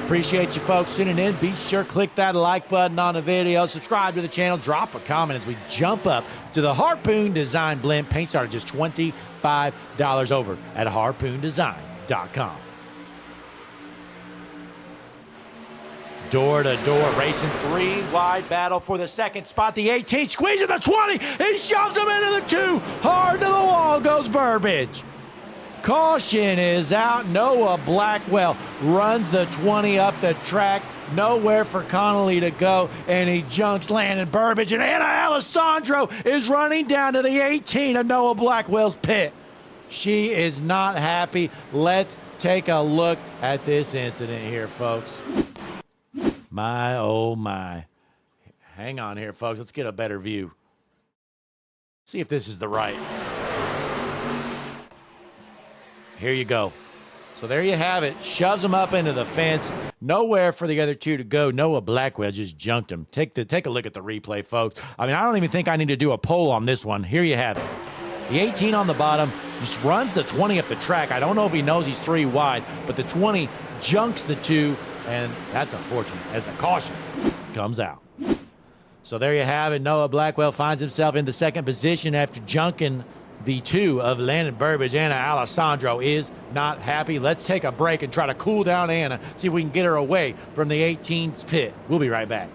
Appreciate you folks tuning in. Be sure to click that like button on the video. Subscribe to the channel. Drop a comment as we jump up to the Harpoon Design Blend. Paint started just $25 over at harpoondesign.com. Door-to-door racing, 3-wide battle for the 2nd spot. The 18 squeezing the 20. He shoves him into the 2. Hard to the wall goes Burbage. Caution is out. Noah Blackwell runs the 20 up the track. Nowhere for Connolly to go, and he junks Landon Burbage, and Anna Alessandro is running down to the 18 of Noah Blackwell's pit. She is not happy. Let's take a look at this incident here, folks. My, oh my. Hang on here, folks. Let's get a better view. See if this is the right. Here you go. So there you have it. Shoves him up into the fence. Nowhere for the other 2 to go. Noah Blackwell just junked him. Take a look at the replay, folks. I mean, I don't even think I need to do a poll on this one. Here you have it. The 18 on the bottom just runs the 20 up the track. I don't know if he knows he's 3 wide, but the 20 junks the 2, and that's unfortunate as a caution comes out. So there you have it. Noah Blackwell finds himself in the 2nd position after junking the 2 of Landon Burbage. Anna Alessandro is not happy. Let's take a break and try to cool down Anna, see if we can get her away from the 18's pit. We'll be right back.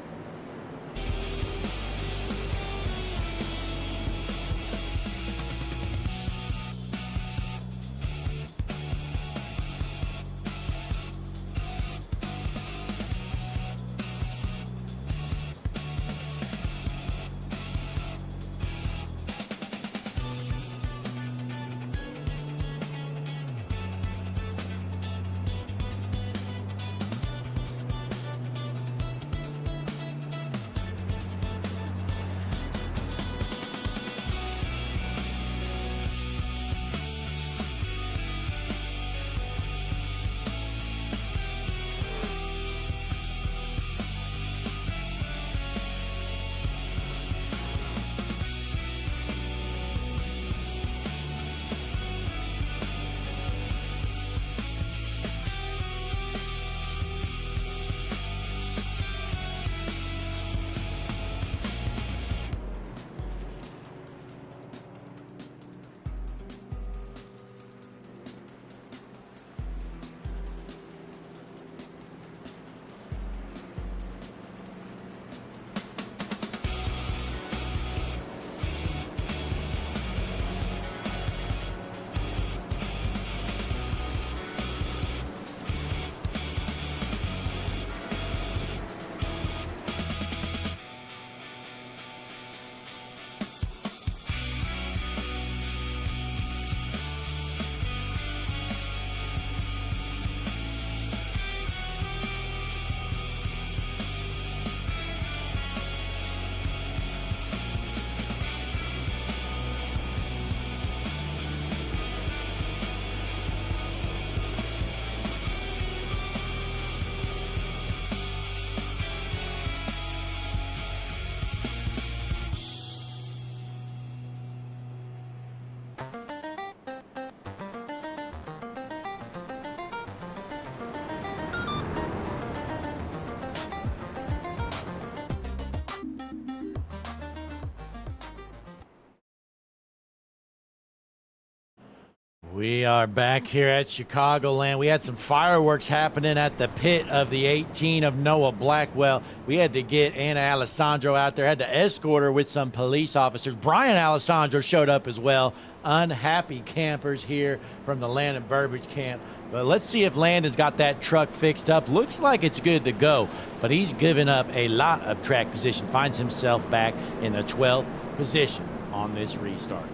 We are back here at Chicagoland. We had some fireworks happening at the pit of the 18 of Noah Blackwell. We had to get Anna Alessandro out there, had to escort her with some police officers. Brian Alessandro showed up as well. Unhappy campers here from the Landon Burbridge camp. But let's see if Landon's got that truck fixed up. Looks like it's good to go, but he's given up a lot of track position. Finds himself back in the 12th position on this restart.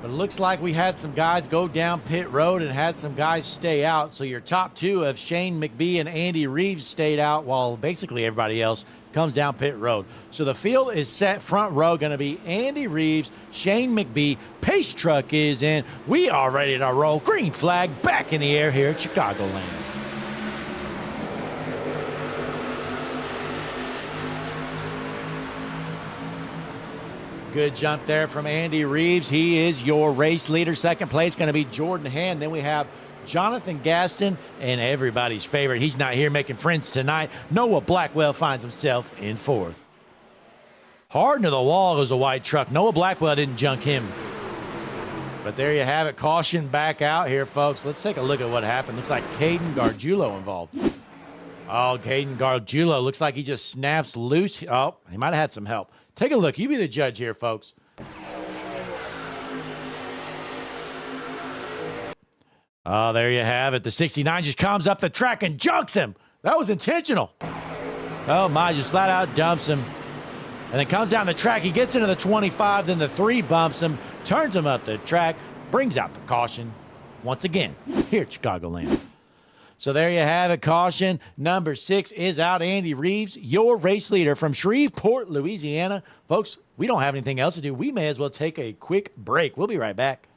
But it looks like we had some guys go down pit road and had some guys stay out. So your top two of Shane McBee and Andy Reeves stayed out while basically everybody else comes down pit road. So the field is set. Front row going to be Andy Reeves, Shane McBee. Pace truck is in. We are ready to roll. Green flag back in the air here at Chicagoland. Good jump there from Andy Reeves. He is your race leader. Second place going to be Jordan Hand. Then we have Jonathan Gaston and everybody's favorite. He's not here making friends tonight. Noah Blackwell finds himself in fourth. Hard into the wall goes a white truck. Noah Blackwell didn't junk him. But there you have it. Caution back out here, folks. Let's take a look at what happened. Looks like Caden Gargiulo involved. Oh, Caden Gargiulo looks like he just snaps loose. Oh, he might have had some help. Take a look. You be the judge here, folks. Oh, there you have it. The 69 just comes up the track and junks him. That was intentional. Oh, my, just flat out dumps him. And then comes down the track. He gets into the 25, then the 3 bumps him, turns him up the track, brings out the caution once again here at Chicagoland. So there you have it. Caution number 6 is out. Andy Reeves, your race leader from Shreveport, Louisiana. Folks, we don't have anything else to do. We may as well take a quick break. We'll be right back.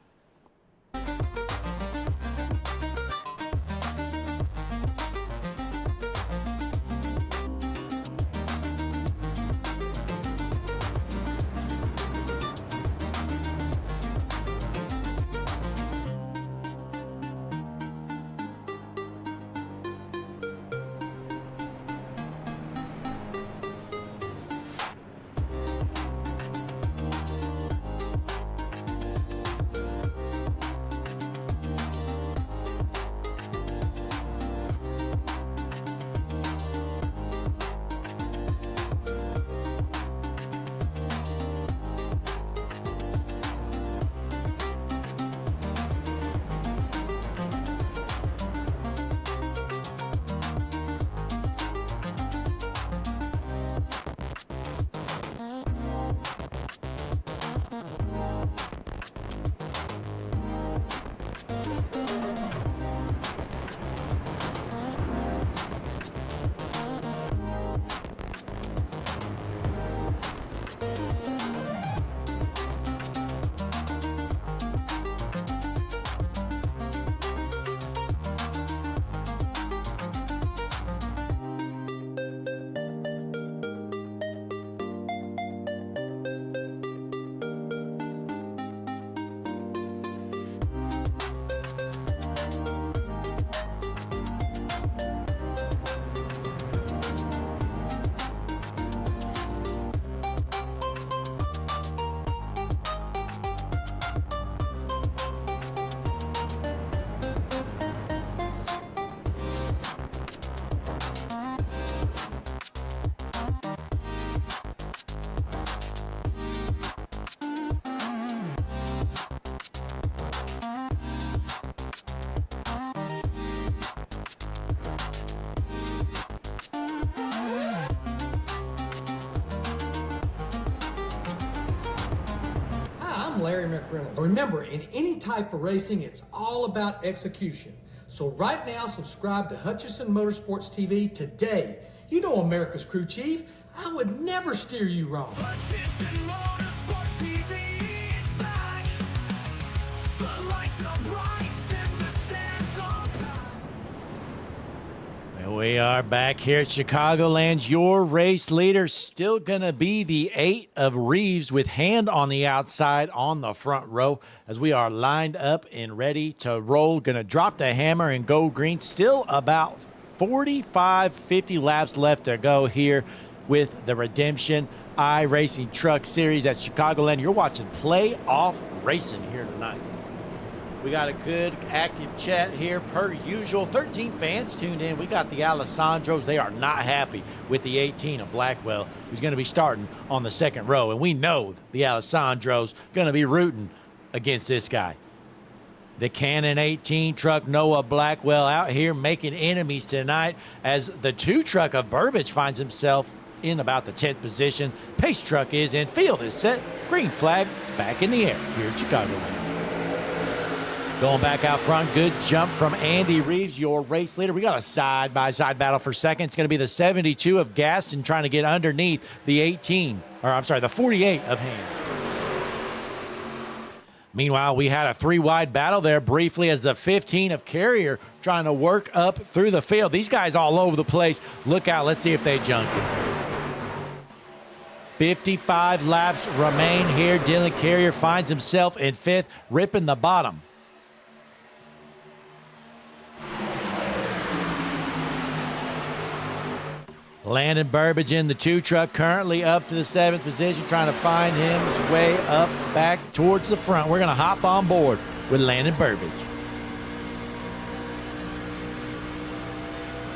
I'm Larry McReynolds. Remember, in any type of racing, it's all about execution. So right now, subscribe to Hutchison Motorsports TV today. You know America's crew chief. I would never steer you wrong. Hutchison Motorsports TV is back. The lights are bright and the stands are packed. And we are back here at Chicagoland. Your race leader still going to be the 8 of Reeves with Hand on the outside on the front row as we are lined up and ready to roll. Going to drop the hammer and go green. Still about 45, 50 laps left to go here with the Redemption iRacing Truck Series at Chicagoland. You're watching playoff racing here tonight. We got a good active chat here per usual. 13 fans tuned in. We got the Alessandros. They are not happy with the 18 of Blackwell, who's going to be starting on the second row. And we know the Alessandros going to be rooting against this guy. The Cannon 18 truck, Noah Blackwell, out here making enemies tonight as the 2 truck of Burbage finds himself in about the 10th position. Pace truck is in, field is set, green flag back in the air here at Chicagoland. Going back out front, good jump from Andy Reeves, your race leader. We got a side-by-side battle for second. It's going to be the 72 of Gaston trying to get underneath the 18, or I'm sorry, the 48 of Hand. Meanwhile, we had a 3-wide battle there briefly as the 15 of Carrier trying to work up through the field. These guys all over the place. Look out. Let's see if they junk it. 55 laps remain here. Dylan Carrier finds himself in 5th, ripping the bottom. Landon Burbage in the 2 truck, currently up to the 7th position, trying to find his way up back towards the front. We're going to hop on board with Landon Burbage.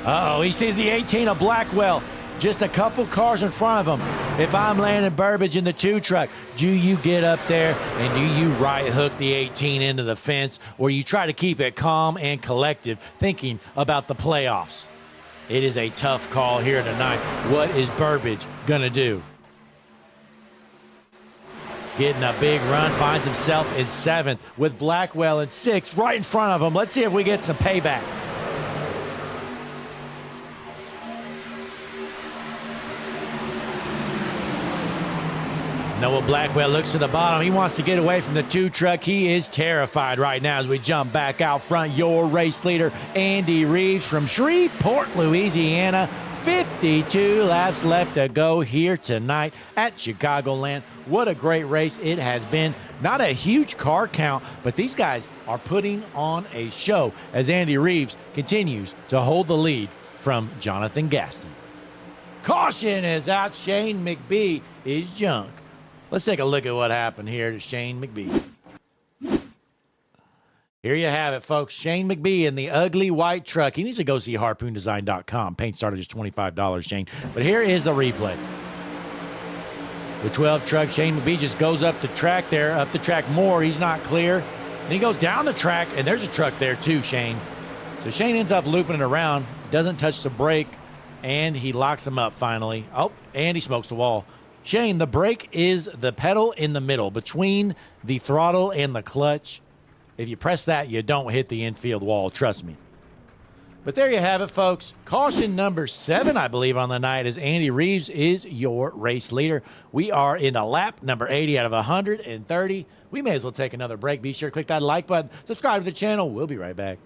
Uh-oh, he sees the 18 of Blackwell. Just a couple cars in front of him. If I'm Landon Burbage in the 2 truck, do you get up there and do you right hook the 18 into the fence, or you try to keep it calm and collective, thinking about the playoffs? It is a tough call here tonight. What is Burbage going to do? Getting a big run, finds himself in 7th with Blackwell in 6th, right in front of him. Let's see if we get some payback. Noah Blackwell looks to the bottom. He wants to get away from the 2 truck. He is terrified right now as we jump back out front. Your race leader, Andy Reeves from Shreveport, Louisiana. 52 laps left to go here tonight at Chicagoland. What a great race it has been. Not a huge car count, but these guys are putting on a show as Andy Reeves continues to hold the lead from Jonathan Gaston. Caution is out. Shane McBee is junk. Let's take a look at what happened here to Shane McBee. Here you have it, folks. Shane McBee in the ugly white truck. He needs to go see harpoondesign.com. Paint started just $25, Shane. But here is a replay. The 12 truck, Shane McBee just goes up the track there, up the track more. He's not clear. Then he goes down the track, and there's a truck there too, Shane. So Shane ends up looping it around, doesn't touch the brake, and he locks him up finally. Oh, and he smokes the wall. Shane, the brake is the pedal in the middle between the throttle and the clutch. If you press that, you don't hit the infield wall, trust me. But there you have it, folks. Caution number 7, I believe, on the night as Andy Reeves is your race leader. We are in a lap number 80 out of 130. We may as well take another break. Be sure to click that like button. Subscribe to the channel. We'll be right back.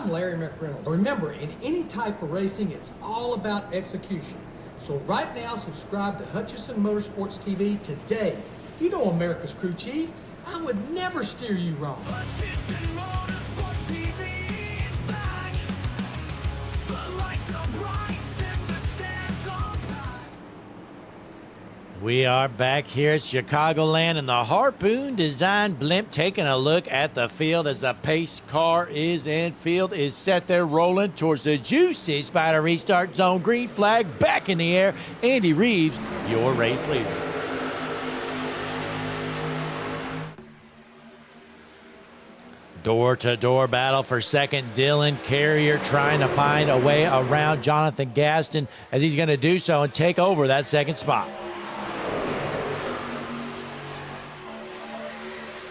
I'm Larry McReynolds. Remember, in any type of racing, it's all about execution. So right now, subscribe to Hutchison Motorsports TV today. You know America's crew chief. I would never steer you wrong. Hutchison Motorsports TV is back. The lights are bright and the stands are packed. We are back here at Chicagoland in the Harpoon Design Blimp, taking a look at the field as the pace car is in field, is set there rolling towards the juicy Spider restart zone. Green flag back in the air. Andy Reeves, your race leader. Door-to-door battle for second. Dylan Carrier trying to find a way around Jonathan Gaston as he's going to do so and take over that second spot.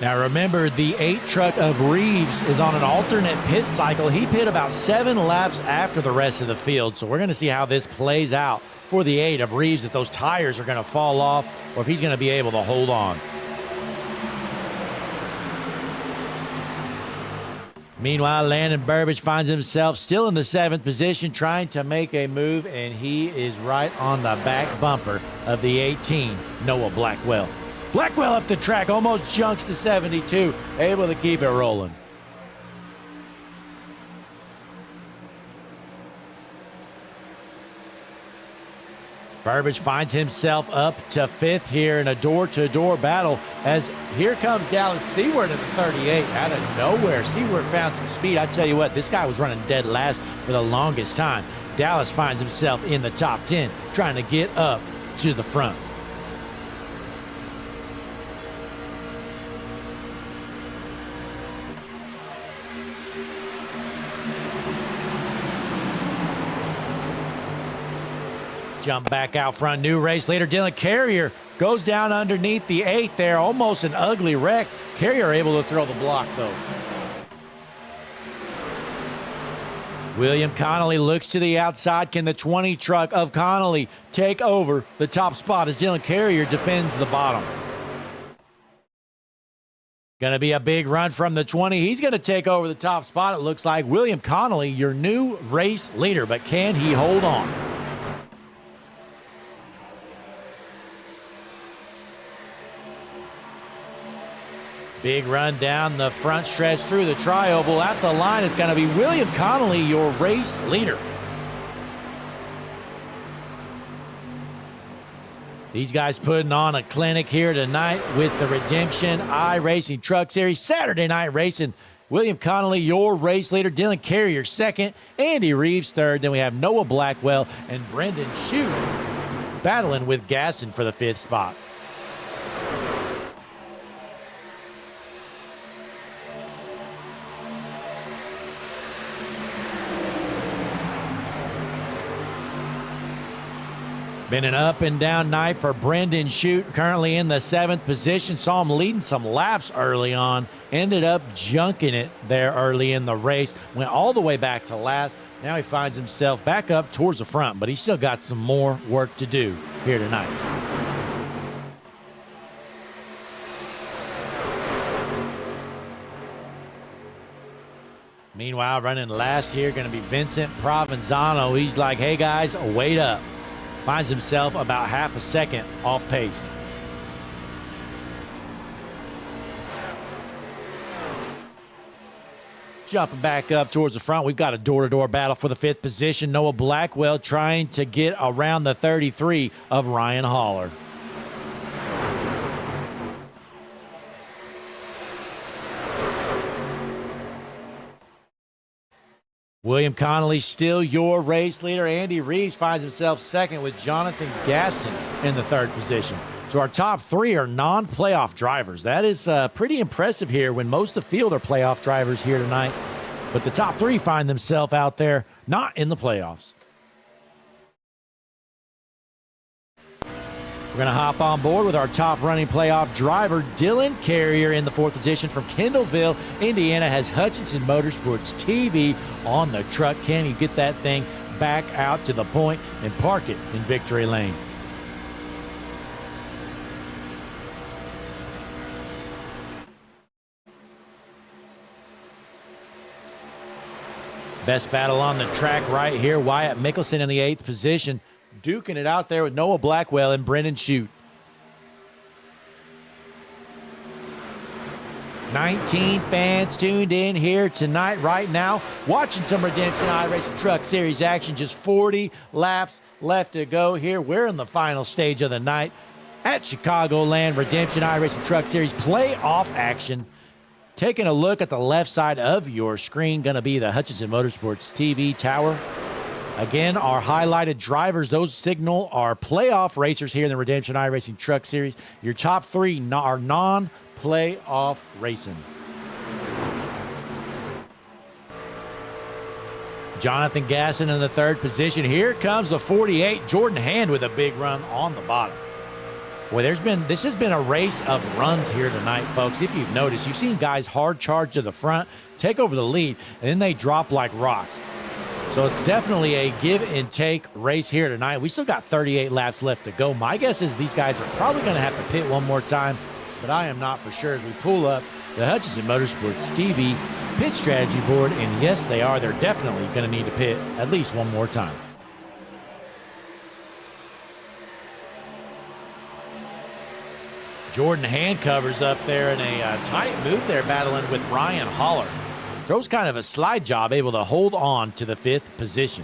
Now remember, the 8 truck of Reeves is on an alternate pit cycle. He pit about 7 laps after the rest of the field, so we're going to see how this plays out for the 8 of Reeves, if those tires are going to fall off or if he's going to be able to hold on. Meanwhile, Landon Burbage finds himself still in the 7th position, trying to make a move, and he is right on the back bumper of the 18, Noah Blackwell. Blackwell up the track, almost junks the 72, able to keep it rolling. Burbage finds himself up to 5th here in a door-to-door battle as here comes Dallas Seward in the 38 out of nowhere. Seward found some speed. I tell you what, this guy was running dead last for the longest time. Dallas finds himself in the top 10, trying to get up to the front. Jump back out front, new race leader Dylan Carrier goes down underneath the 8 there, almost an ugly wreck. Carrier able to throw the block though. William Connolly looks to the outside. Can the 20 truck of Connolly take over the top spot as Dylan Carrier defends the bottom? Going to be a big run from the 20. He's going to take over the top spot. It looks like William Connolly, your new race leader, but can he hold on? Big run down the front stretch through the tri-oval. At the line is going to be William Connolly, your race leader. These guys putting on a clinic here tonight with the Redemption iRacing Truck Series Saturday night racing. William Connolly, your race leader. Dylan Carrier, 2nd. Andy Reeves, 3rd. Then we have Noah Blackwell and Brendan Shute battling with Gaston for the 5th spot. Been an up and down night for Brendan Shute, currently in the 7th position. Saw him leading some laps early on. Ended up junking it there early in the race. Went all the way back to last. Now he finds himself back up towards the front, but he's still got some more work to do here tonight. Meanwhile, running last here, going to be Vincent Provenzano. He's like, hey guys, wait up. Finds himself about half a second off pace. Jumping back up towards the front, we've got a door-to-door battle for the 5th position. Noah Blackwell trying to get around the 33 of Ryan Haller. William Connolly still your race leader. Andy Reeves finds himself 2nd with Jonathan Gaston in the 3rd position. So our top 3 are non-playoff drivers. That is pretty impressive here when most of the field are playoff drivers here tonight. But the top 3 find themselves out there not in the playoffs. We're going to hop on board with our top running playoff driver, Dylan Carrier, in the 4th position from Kendallville, Indiana, has Hutchison Motorsports TV on the truck. Can he get that thing back out to the point and park it in victory lane? Best battle on the track right here. Wyatt Mickelson in the 8th position, duking it out there with Noah Blackwell and Brendan Shute. 19 fans tuned in here tonight, right now, watching some Redemption iRacing Truck Series action. Just 40 laps left to go here. We're in the final stage of the night at Chicagoland. Redemption iRacing Truck Series playoff action. Taking a look at the left side of your screen, going to be the Hutchinson Motorsports TV tower. Again, our highlighted drivers, those signal our playoff racers here in the Redemption iRacing Truck Series. Your top 3 are non-playoff racing. Jonathan Gasson in the 3rd position. Here comes the 48, Jordan Hand, with a big run on the bottom. Boy, this has been a race of runs here tonight, folks. If you've noticed, you've seen guys hard charge to the front, take over the lead, and then they drop like rocks. So it's definitely a give and take race here tonight. We still got 38 laps left to go. My guess is these guys are probably going to have to pit one more time, but I am not for sure as we pull up the Hutchinson Motorsports TV pit strategy board. And yes, they are. They're definitely going to need to pit at least one more time. Jordan Hand covers up there in a tight move there, battling with Ryan Holler. Throws kind of a slide job, able to hold on to the 4th position.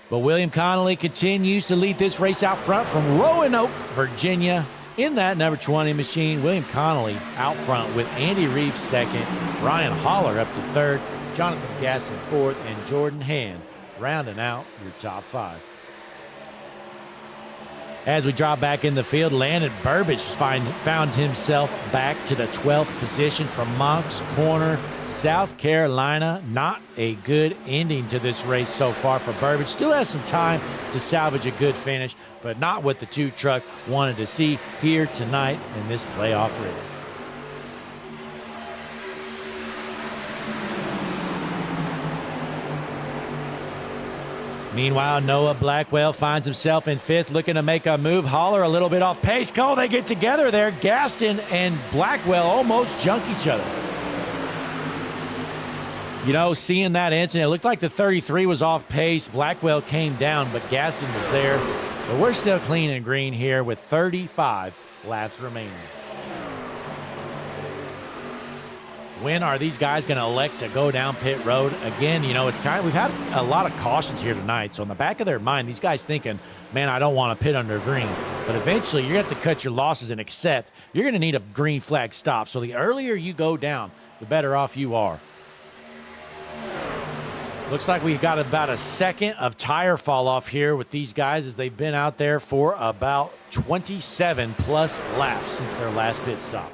But William Connolly continues to lead this race out front from Roanoke, Virginia. In that number 20 machine, William Connolly out front with Andy Reeves 2nd, Ryan Holler up to 3rd, Jonathan Gasson 4th, and Jordan Hand rounding out your top 5. As we drop back in the field, Landon Burbidge found himself back to the 12th position from Moncks Corner, South Carolina. Not a good ending to this race so far for Burbidge. Still has some time to salvage a good finish, but not what the 2 truck wanted to see here tonight in this playoff race. Meanwhile, Noah Blackwell finds himself in 5th, looking to make a move. Holler a little bit off pace. Oh, they get together there. Gaston and Blackwell almost junk each other. You know, seeing that incident, it looked like the 33 was off pace. Blackwell came down, but Gaston was there. But we're still clean and green here with 35 laps remaining. When are these guys going to elect to go down pit road? Again, you know, we've had a lot of cautions here tonight. So in the back of their mind, these guys thinking, man, I don't want to pit under green. But eventually you're going to have to cut your losses and accept you're going to need a green flag stop. So the earlier you go down, the better off you are. Looks like we've got about a second of tire fall off here with these guys as they've been out there for about 27 plus laps since their last pit stop.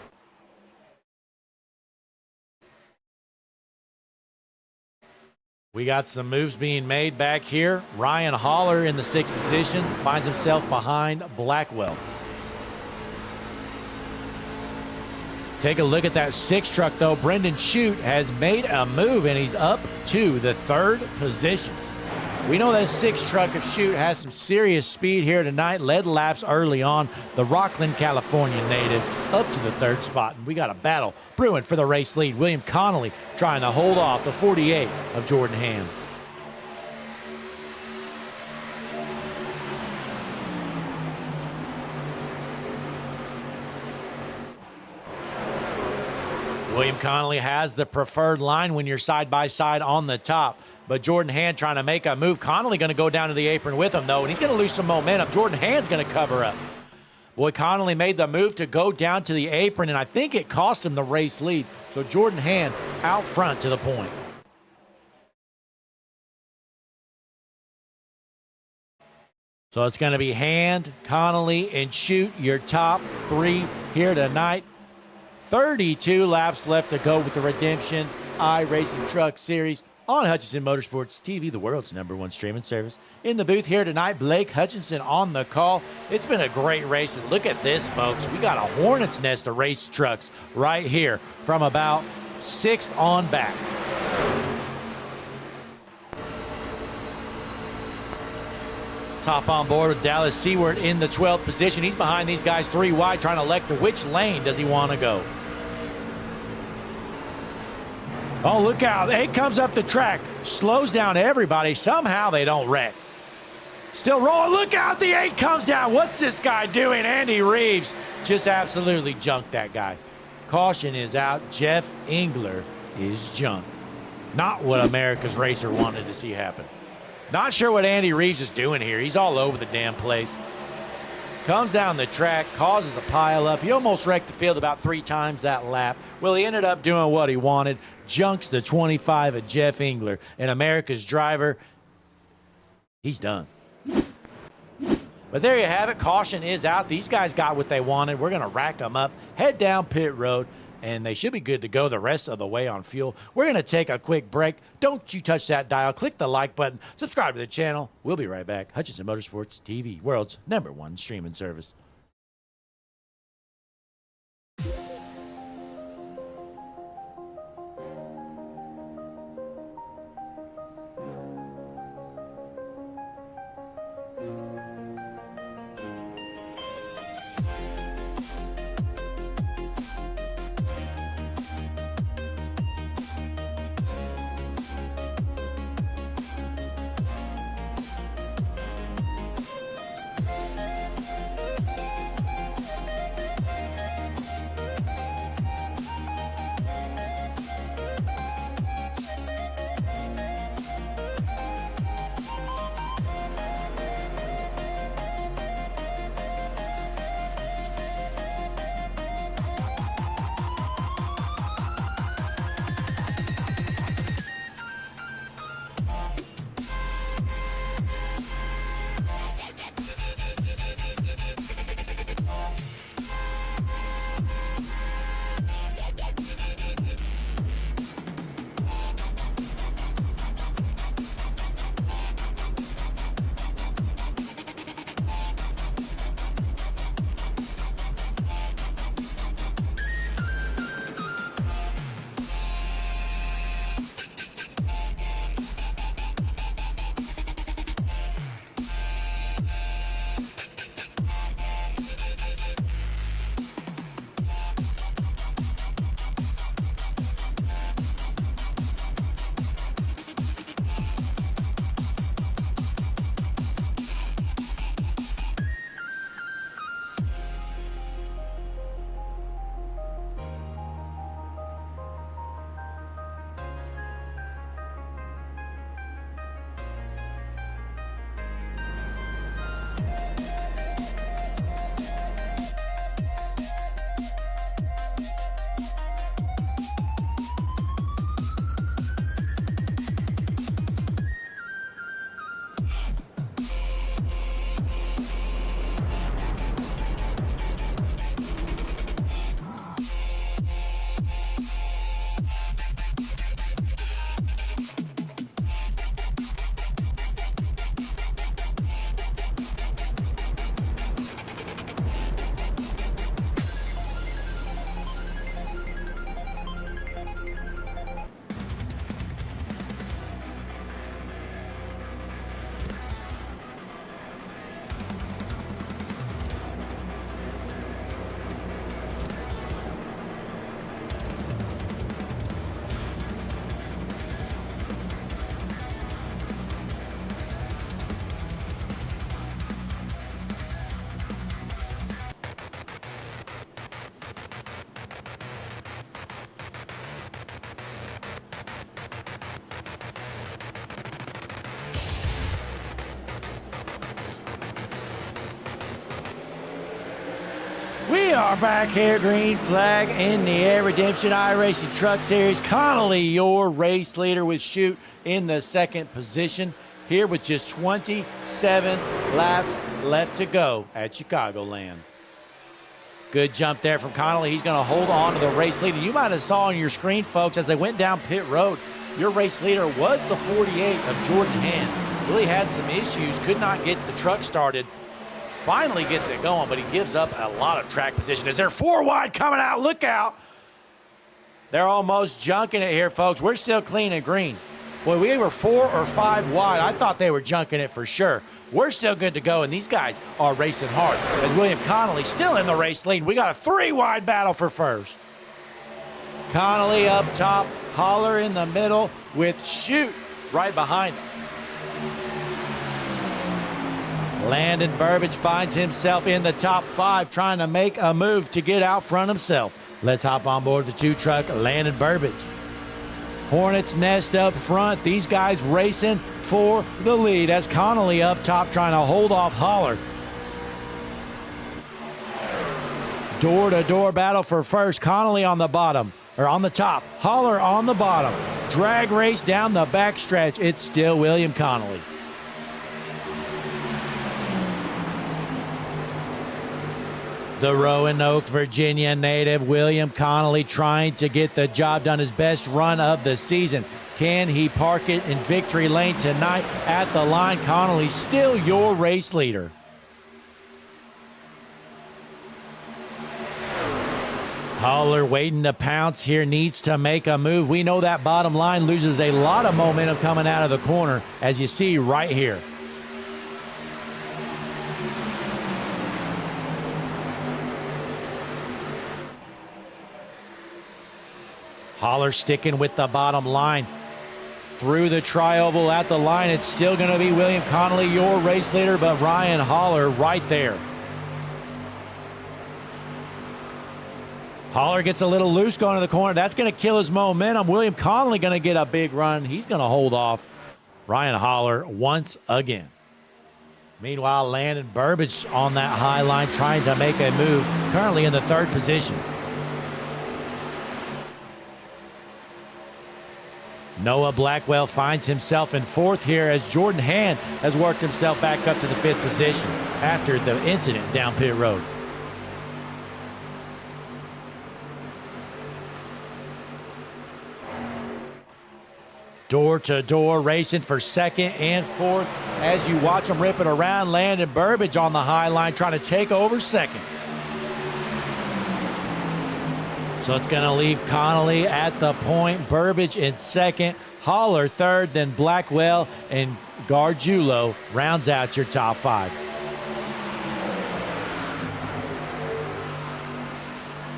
We got some moves being made back here. Ryan Holler in the 6th position finds himself behind Blackwell. Take a look at that 6 truck, though. Brendan Shute has made a move, and he's up to the 3rd position. We know that 6 truck of Shute has some serious speed here tonight. Led laps early on. The Rockland, California native up to the 3rd spot. And we got a battle brewing for the race lead. William Connolly trying to hold off the 48 of Jordan Hand. William Connolly has the preferred line when you're side by side on the top. But Jordan Hand trying to make a move. Connolly going to go down to the apron with him, though, and he's going to lose some momentum. Jordan Hand's going to cover up. Boy, Connolly made the move to go down to the apron, and I think it cost him the race lead. So Jordan Hand out front to the point. So it's going to be Hand, Connolly, and Shute, your top 3 here tonight. 32 laps left to go with the Redemption iRacing Truck Series on Hutchinson Motorsports TV, the world's #1 streaming service. In the booth here tonight, Blake Hutchinson on the call. It's been a great race, and look at this, folks. We got a hornet's nest of race trucks right here from about 6th on back. Top on board with Dallas Seward in the 12th position. He's behind these guys 3 wide, trying to elect to which lane does he want to go. Oh, look out. 8 comes up the track, slows down everybody. Somehow they don't wreck. Still rolling. Look out. The 8 comes down. What's this guy doing? Andy Reeves just absolutely junked that guy. Caution is out. Jeff Engler is junked. Not what America's Racer wanted to see happen. Not sure what Andy Reeves is doing here. He's all over the damn place. Comes down the track, causes a pile-up. He almost wrecked the field about 3 times that lap. Well, he ended up doing what he wanted. Junks the 25 of Jeff Engler. And America's driver, he's done. But there you have it. Caution is out. These guys got what they wanted. We're going to rack them up, head down pit road, and they should be good to go the rest of the way on fuel. We're going to take a quick break. Don't you touch that dial. Click the like button. Subscribe to the channel. We'll be right back. Hutchinson Motorsports TV, world's #1 streaming service. We are back here, green flag in the air, Redemption iRacing Truck Series. Connolly, your race leader, with Shoot in the 2nd position here with just 27 laps left to go at Chicagoland. Good jump there from Connolly. He's going to hold on to the race leader. You might have saw on your screen, folks, as they went down pit road, your race leader was the 48 of Jordan Hand. Really had some issues, could not get the truck started. Finally gets it going, but he gives up a lot of track position. Is there 4 wide coming out? Look out. They're almost junking it here, folks. We're still clean and green. Boy, we were 4 or 5 wide. I thought they were junking it for sure. We're still good to go, and these guys are racing hard. As William Connolly still in the race lead. We got a 3 wide battle for first. Connolly up top, Holler in the middle with Shoot right behind him. Landon Burbage finds himself in the top 5, trying to make a move to get out front himself. Let's hop on board the 2-truck, Landon Burbage. Hornets Nest up front. These guys racing for the lead as Connolly up top trying to hold off Holler. Door-to-door battle for first. Connolly on the bottom, or on the top. Holler on the bottom. Drag race down the backstretch. It's still William Connolly. The Roanoke, Virginia native William Connolly trying to get the job done, his best run of the season. Can he park it in victory lane tonight at the line? Connolly still your race leader. Holler waiting to pounce here, needs to make a move. We know that bottom line loses a lot of momentum coming out of the corner, as you see right here. Holler sticking with the bottom line. Through the tri-oval at the line, it's still going to be William Connolly, your race leader, but Ryan Holler right there. Holler gets a little loose going to the corner. That's going to kill his momentum. William Connolly going to get a big run. He's going to hold off Ryan Holler once again. Meanwhile, Landon Burbage on that high line trying to make a move, currently in the 3rd position. Noah Blackwell finds himself in 4th here as Jordan Hand has worked himself back up to the 5th position after the incident down pit road. Door-to-door racing for 2nd and 4th as you watch them rip it around. Landon Burbage on the high line trying to take over 2nd. So it's going to leave Connolly at the point, Burbage in 2nd, Holler 3rd, then Blackwell and Gargiulo rounds out your top 5.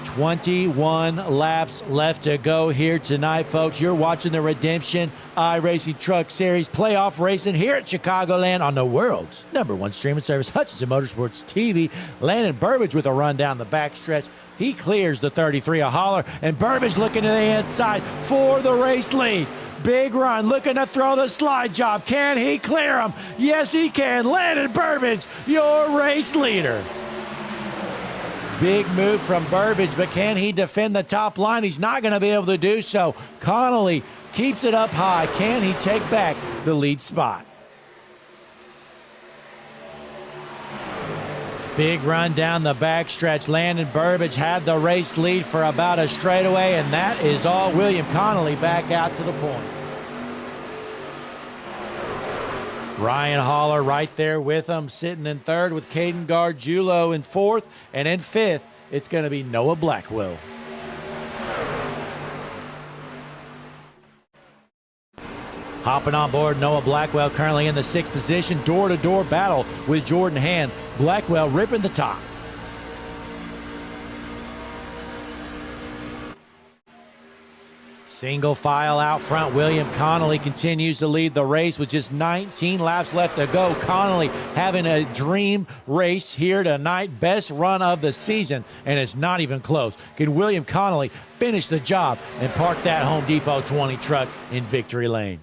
21 laps left to go here tonight, folks. You're watching the Redemption iRacing Truck Series playoff racing here at Chicagoland on the world's #1 streaming service, Hutchinson Motorsports TV. Landon Burbage with a run down the backstretch. He clears the 33 of Holler, and Burbage looking to the inside for the race lead. Big run, looking to throw the slide job. Can he clear him? Yes, he can. Landon Burbage, your race leader. Big move from Burbage, but can he defend the top line? He's not going to be able to do so. Connolly keeps it up high. Can he take back the lead spot? Big run down the backstretch. Landon Burbage had the race lead for about a straightaway, and that is all. William Connolly back out to the point. Ryan Holler right there with him, sitting in 3rd with Caden Gargiulo in 4th, and in 5th, it's going to be Noah Blackwell. Hopping on board, Noah Blackwell currently in the 6th position. Door-to-door battle with Jordan Hand. Blackwell ripping the top. Single file out front. William Connolly continues to lead the race with just 19 laps left to go. Connolly having a dream race here tonight. Best run of the season, and it's not even close. Can William Connolly finish the job and park that Home Depot 20 truck in victory lane?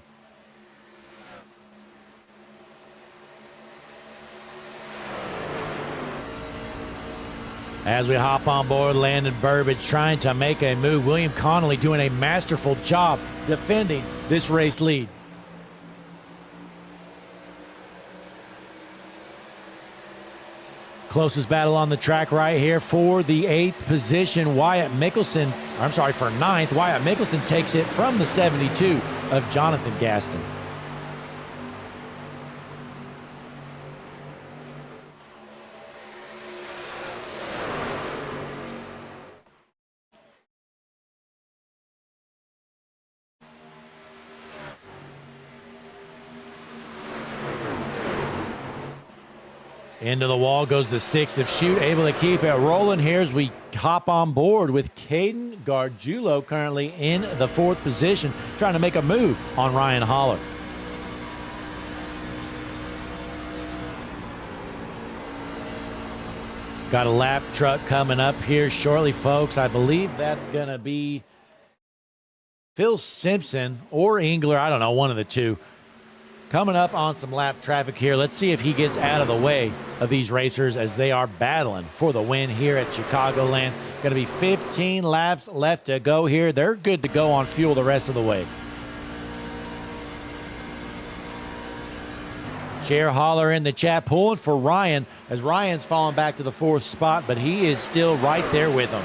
As we hop on board, Landon Burbage trying to make a move. William Connolly doing a masterful job defending this race lead. Closest battle on the track right here for the 8th position. Wyatt Mickelson, I'm sorry, for 9th. Wyatt Mickelson takes it from the 72 of Jonathan Gaston. Into the wall goes the 6 of Shoot, able to keep it rolling here as we hop on board with Caden Gargiulo currently in the 4th position, trying to make a move on Ryan Holler. Got a lap truck coming up here shortly, folks. I believe that's going to be Phil Simpson or Engler. I don't know, one of the two. Coming up on some lap traffic here. Let's see if he gets out of the way of these racers as they are battling for the win here at Chicagoland. Going to be 15 laps left to go here. They're good to go on fuel the rest of the way. Chair Holler in the chat pulling for Ryan as Ryan's falling back to the 4th spot, but he is still right there with him.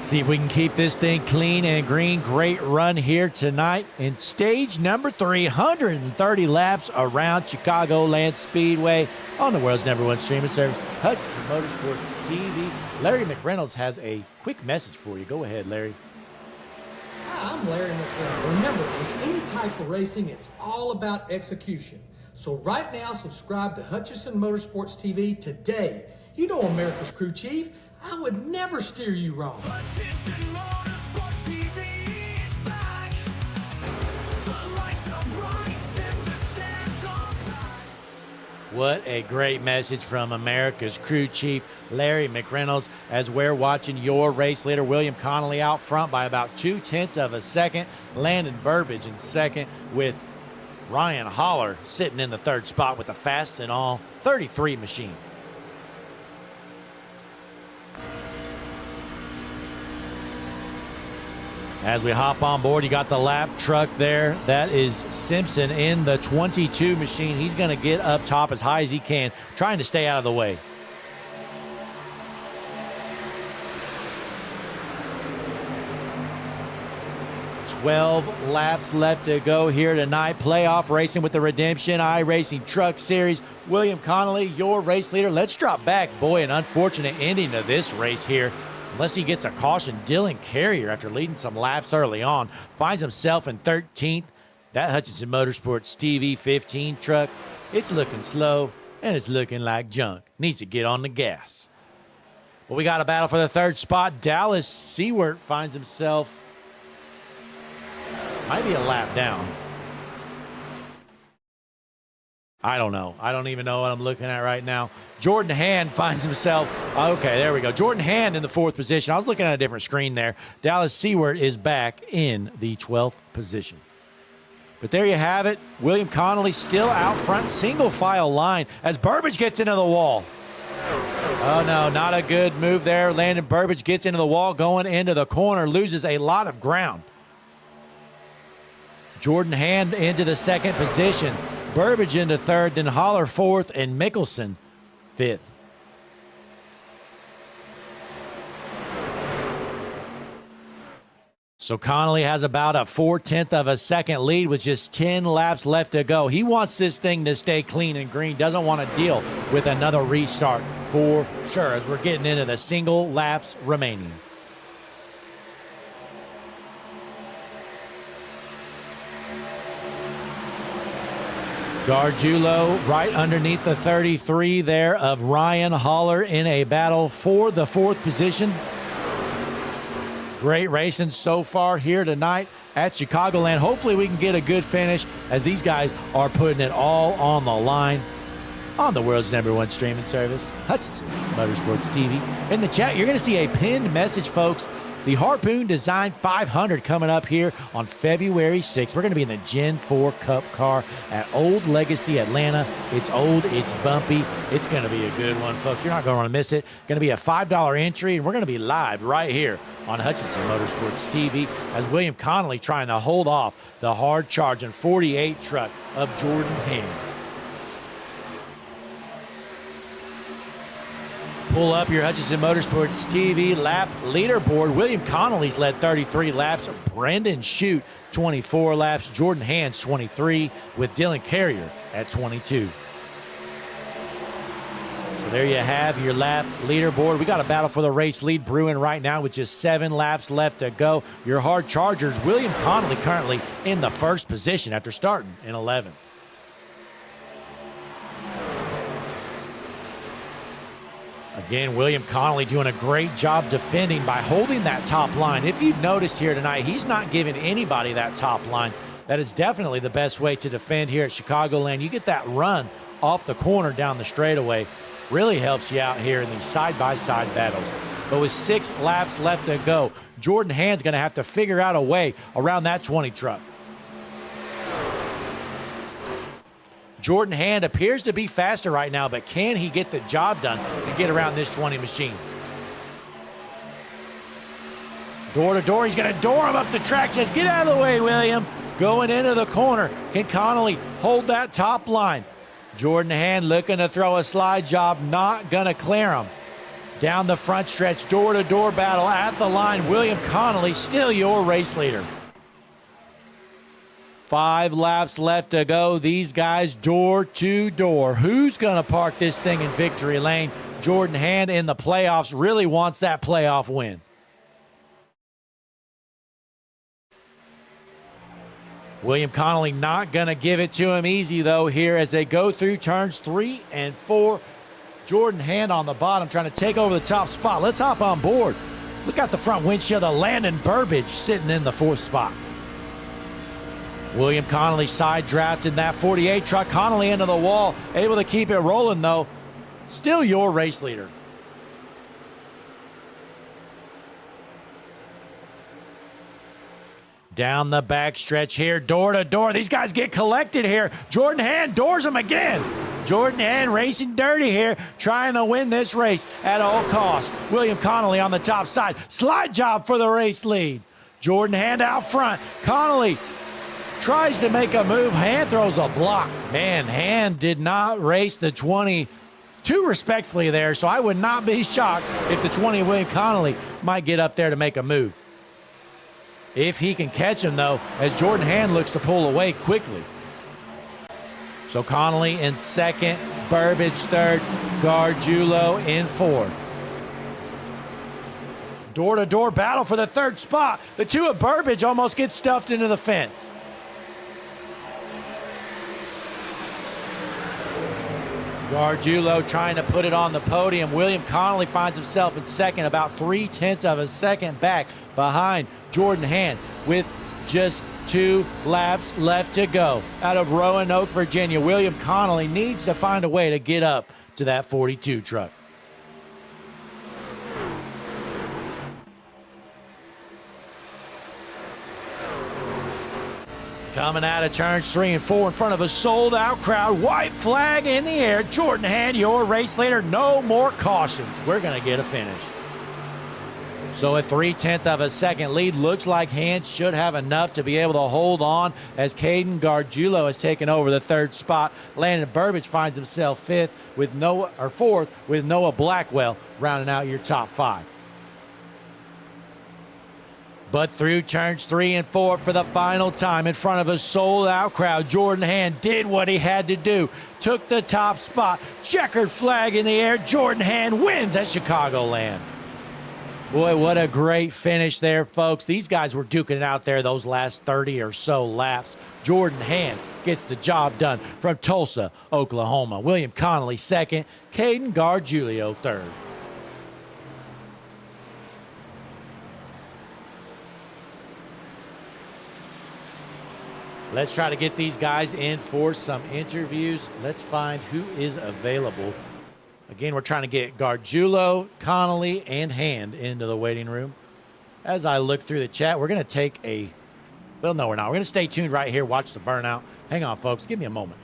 See if we can keep this thing clean and green. Great run here tonight in stage number 330 laps around Chicagoland Speedway on the world's #1 streaming service, Hutchinson Motorsports TV. Larry McReynolds has a quick message for you. Go ahead, Larry. Hi, I'm Larry McReynolds. Remember, in any type of racing, it's all about execution. So right now, subscribe to Hutchinson Motorsports TV today. You know America's crew chief. I would never steer you wrong. Hutchinson Motorsports TV is back. The lights are bright and the stands are packed. What a great message from America's crew chief, Larry McReynolds, as we're watching your race leader, William Connolly, out front by about 0.2 of a second. Landon Burbage in second with Ryan Holler sitting in the 3rd spot with a fast and all 33 machine. As we hop on board, you got the lap truck there. That is Simpson in the 22 machine. He's going to get up top as high as he can, trying to stay out of the way. "12 laps left to go here tonight. Playoff racing with the Redemption iRacing Truck Series. William Connolly, your race leader. Let's drop back. Boy, an unfortunate ending to this race here. Unless he gets a caution, Dylan Carrier, after leading some laps early on, finds himself in 13th. That Hutchinson Motorsports TV 15 truck, it's looking slow, and it's looking like junk. Needs to get on the gas. But we got a battle for the 3rd spot. Dallas Seward finds himself, might be a lap down. I don't know. I don't even know what I'm looking at right now. Jordan Hand finds himself, okay, there we go. Jordan Hand in the 4th position. I was looking at a different screen there. Dallas Seward is back in the 12th position. But there you have it. William Connolly still out front, single file line as Burbage gets into the wall. Oh no, not a good move there. Landon Burbage gets into the wall, going into the corner, loses a lot of ground. Jordan Hand into the 2nd position. Burbage into 3rd, then Holler 4th, and Mickelson 5th. So Connolly has about a 0.4 of a second lead with just 10 laps left to go. He wants this thing to stay clean and green, doesn't want to deal with another restart for sure as we're getting into the single laps remaining. Gargiulo right underneath the 33 there of Ryan Holler in a battle for the 4th position. Great racing so far here tonight at Chicagoland. Hopefully we can get a good finish as these guys are putting it all on the line on the world's #1 streaming service, Hutchinson Motorsports TV. In the chat, you're going to see a pinned message, folks. The Harpoon Design 500 coming up here on February 6th. We're going to be in the Gen 4 Cup car at Old Legacy, Atlanta. It's old, it's bumpy. It's going to be a good one, folks. You're not going to want to miss it. Going to be a $5 entry, and we're going to be live right here on Hutchinson Motorsports TV as William Connolly trying to hold off the hard-charging 48 truck of Jordan Hand. Pull up your Hutchinson Motorsports TV lap leaderboard. William Connolly's led 33 laps. Brendan Shute, 24 laps. Jordan Hands, 23, with Dylan Carrier at 22. So there you have your lap leaderboard. We got a battle for the race lead brewing right now with just 7 laps left to go. Your hard chargers, William Connolly currently in the first position after starting in 11th. Again, William Connolly doing a great job defending by holding that top line. If you've noticed here tonight, he's not giving anybody that top line. That is definitely the best way to defend here at Chicagoland. You get that run off the corner down the straightaway. Really helps you out here in these side-by-side battles. But with 6 laps left to go, Jordan Hand's going to have to figure out a way around that 20 truck. Jordan Hand appears to be faster right now, but can he get the job done and get around this 20 machine? Door to door, he's going to door him up the track. Says, get out of the way, William. Going into the corner. Can Connolly hold that top line? Jordan Hand looking to throw a slide job, not going to clear him. Down the front stretch, door-to-door battle at the line. William Connolly still your race leader. 5 laps left to go. These guys door to door. Who's going to park this thing in victory lane? Jordan Hand in the playoffs really wants that playoff win. William Connolly not going to give it to him easy, though, here as they go through turns 3 and 4. Jordan Hand on the bottom trying to take over the top spot. Let's hop on board. Look out the front windshield of Landon Burbage sitting in the 4th spot. William Connolly side drafting that 48 truck. Connolly into the wall, able to keep it rolling, though. Still your race leader. Down the back stretch here, door to door. These guys get collected here. Jordan Hand doors them again. Jordan Hand racing dirty here, trying to win this race at all costs. William Connolly on the top side. Slide job for the race lead. Jordan Hand out front. Connolly tries to make a move. Hand throws a block. Man, Hand did not race the 20 too respectfully there, so I would not be shocked if the 20 William Connolly might get up there to make a move. If he can catch him, though, as Jordan Hand looks to pull away quickly. So Connolly in 2nd, Burbage 3rd, Gargiulo in 4th. Door-to-door battle for the 3rd spot. The 2 of Burbage almost get stuffed into the fence. Gargiulo trying to put it on the podium. William Connolly finds himself in 2nd, about 0.3 of a second back behind Jordan Hand with just 2 laps left to go. Out of Roanoke, Virginia, William Connolly needs to find a way to get up to that 42 truck. Coming out of turns 3 and 4 in front of a sold-out crowd. White flag in the air. Jordan Hand, your race leader. No more cautions. We're going to get a finish. So a 0.3 of a second lead. Looks like Hand should have enough to be able to hold on as Caden Gargiulo has taken over the 3rd spot. Landon Burbage finds himself 4th with Noah Blackwell rounding out your top 5. But through turns 3 and 4 for the final time in front of a sold-out crowd, Jordan Hand did what he had to do. Took the top spot. Checkered flag in the air. Jordan Hand wins at Chicagoland. Boy, what a great finish there, folks. These guys were duking it out there those last 30 or so laps. Jordan Hand gets the job done from Tulsa, Oklahoma. William Connolly 2nd. Caden Gargiulo 3rd. Let's try to get these guys in for some interviews. Let's find who is available. Again, we're trying to get Gargiulo, Connolly, and Hand into the waiting room. As I look through the chat, we're going to take a... Well, no, we're not. We're going to stay tuned right here, watch the burnout. Hang on, folks. Give me a moment.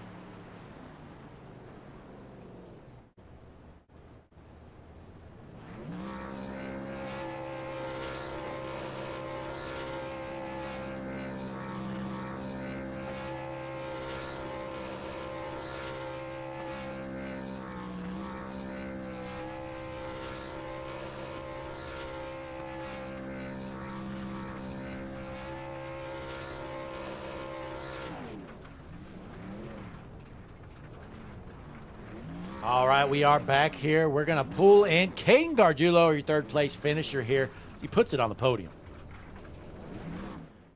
right, we are back here. We're going to pull in Caden Gargiulo, your third place finisher here. He puts it on the podium.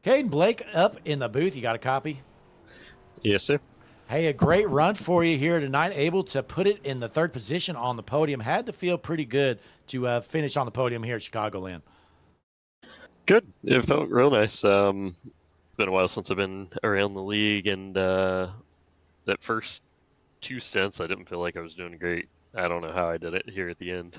Caden, Blake up in the booth. You got a copy? Yes, sir. Hey, a great run for you here tonight. Able to put it in the third position on the podium. Had to feel pretty good to finish on the podium here at Chicagoland. Good. It felt real nice. Been a while since I've been around the league, and that first 2 stints, I didn't feel like I was doing great. I don't know how I did it here at the end.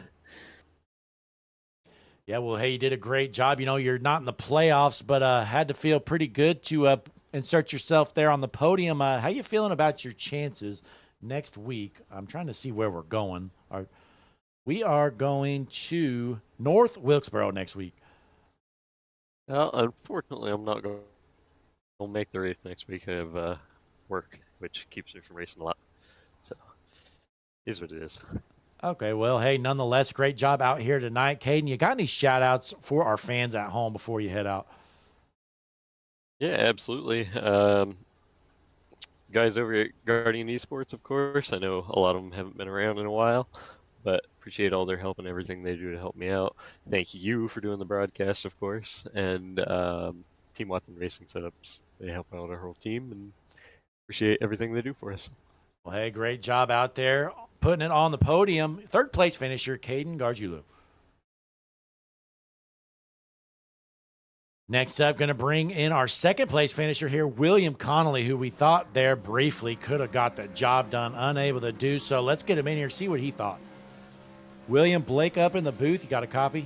Yeah, well, hey, you did a great job. You know, you're not in the playoffs, but had to feel pretty good to insert yourself there on the podium. How you feeling about your chances next week? I'm trying to see where we're going. We are going to North Wilkesboro next week. Well, unfortunately, I'm not going to make the race next week. I have work, which keeps me from racing a lot. So, is what it is. Okay, well, hey, nonetheless, great job out here tonight. Caden, you got any shout-outs for our fans at home before you head out? Yeah, absolutely. Guys over at Guardian Esports, of course. I know a lot of them haven't been around in a while, but appreciate all their help and everything they do to help me out. Thank you for doing the broadcast, of course, and Team Watson Racing Setups. They help out our whole team, and appreciate everything they do for us. Well, hey, great job out there putting it on the podium. Third place finisher, Caden Gargiulo. Next up, going to bring in our second place finisher here, William Connolly, who we thought there briefly could have got the job done, unable to do so. Let's get him in here, see what he thought. William, Blake up in the booth. You got a copy?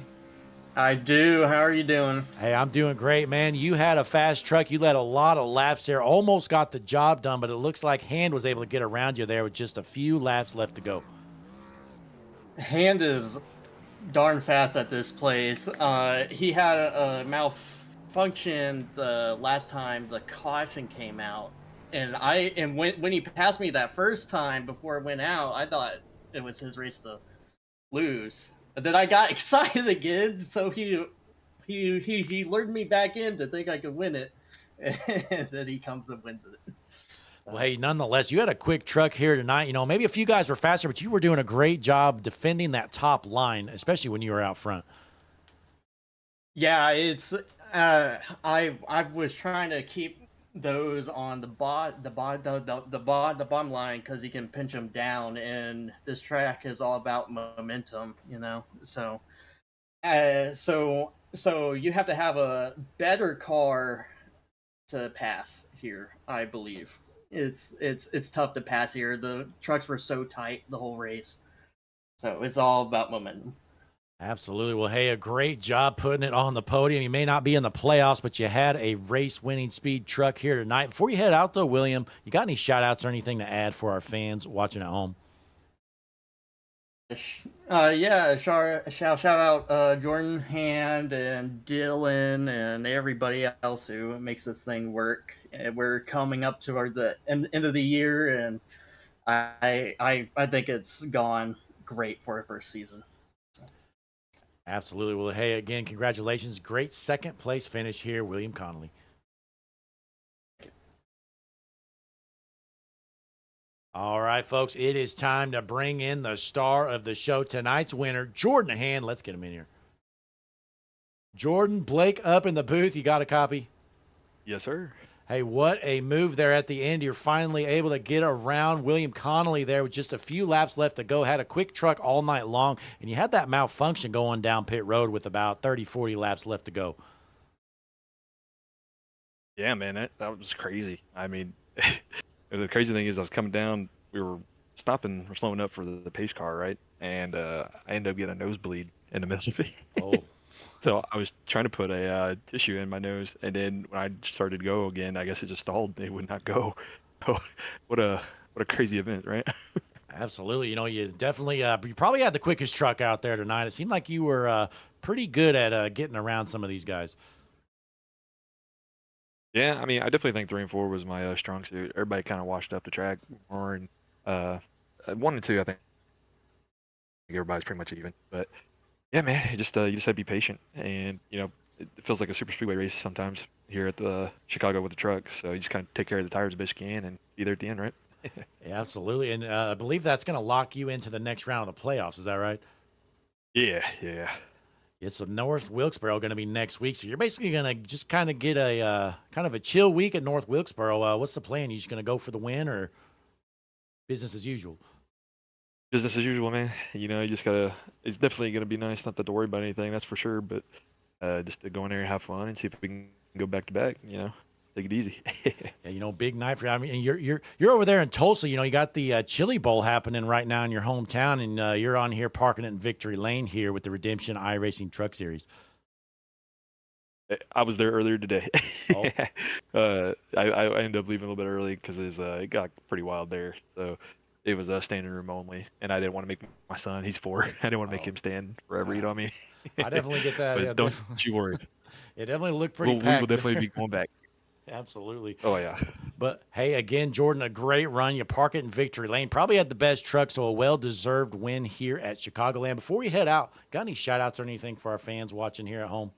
I do. How are you doing? Hey, I'm doing great, man. You had a fast truck. You led a lot of laps there. Almost got the job done, but it looks like Hand was able to get around you there with just a few laps left to go. Hand is darn fast at this place. He had a malfunction the last time the caution came out, and when he passed me that first time before it went out, I thought it was his race to lose. But then I got excited again, so he lured me back in to think I could win it, and then he comes and wins it. Well, hey, nonetheless, you had a quick truck here tonight. You know, maybe a few guys were faster, but you were doing a great job defending that top line, especially when you were out front. Yeah, it's I was trying to keep those on the bottom line because you can pinch them down, and this track is all about momentum, you know. So you have to have a better car to pass here, I believe. It's tough to pass here. The trucks were so tight the whole race, so it's all about momentum. Absolutely. Well, hey, a great job putting it on the podium. You may not be in the playoffs, but you had a race-winning speed truck here tonight. Before you head out, though, William, you got any shout-outs or anything to add for our fans watching at home? Yeah, shout out Jordan Hand and Dylan and everybody else who makes this thing work. We're coming up toward the end of the year, and I think it's gone great for our first season. Absolutely. Well, hey, again, congratulations. Great second-place finish here, William Connolly. All right, folks, it is time to bring in the star of the show, tonight's winner, Jordan Hand. Let's get him in here. Jordan, Blake up in the booth. You got a copy? Yes, sir. Hey, what a move there at the end. You're finally able to get around William Connolly there with just a few laps left to go. Had a quick truck all night long, and you had that malfunction going down pit road with about 30, 40 laps left to go. Yeah, man, that was crazy. I mean, the crazy thing is I was coming down, we were stopping or slowing up for the pace car, right? And I ended up getting a nosebleed in the middle of it. Oh. So I was trying to put a tissue in my nose, and then when I started to go again, I guess it just stalled. It would not go. Oh, what a crazy event, right? Absolutely. You know, you definitely you probably had the quickest truck out there tonight. It seemed like you were pretty good at getting around some of these guys. Yeah, I mean, I definitely think 3 and 4 was my strong suit. Everybody kind of washed up the track more, and 1 and 2, I think everybody's pretty much even. But yeah, man, you just had to be patient, and you know, it feels like a super speedway race sometimes here at the Chicago with the trucks. So you just kind of take care of the tires as best you can, and be there at the end, right? Yeah, absolutely. And I believe that's going to lock you into the next round of the playoffs. Is that right? Yeah. Yeah, so North Wilkesboro going to be next week. So you're basically going to just kind of get a kind of a chill week at North Wilkesboro. What's the plan? You just going to go for the win or business as usual? Business as usual, man. You know, you just gotta. It's definitely gonna be nice not to worry about anything, that's for sure. But just to go in there and have fun and see if we can go back to back. You know, take it easy. Yeah, big night for you. I mean, you're over there in Tulsa. You got the Chili Bowl happening right now in your hometown, and you're on here parking it in Victory Lane here with the Redemption iRacing Truck Series. I was there earlier today. Oh. I ended up leaving a little bit early because it got pretty wild there. So it was standing room only, and I didn't want to make my son. He's 4. I didn't want to make him stand forever. You know what I mean? I definitely get that. But Yeah, don't you worry. It definitely looked pretty We packed. will definitely be going back. Absolutely. Oh yeah. But hey, again, Jordan, a great run. You park it in Victory Lane. Probably had the best truck, so a well-deserved win here at Chicagoland. Before we head out, got any shout-outs or anything for our fans watching here at home?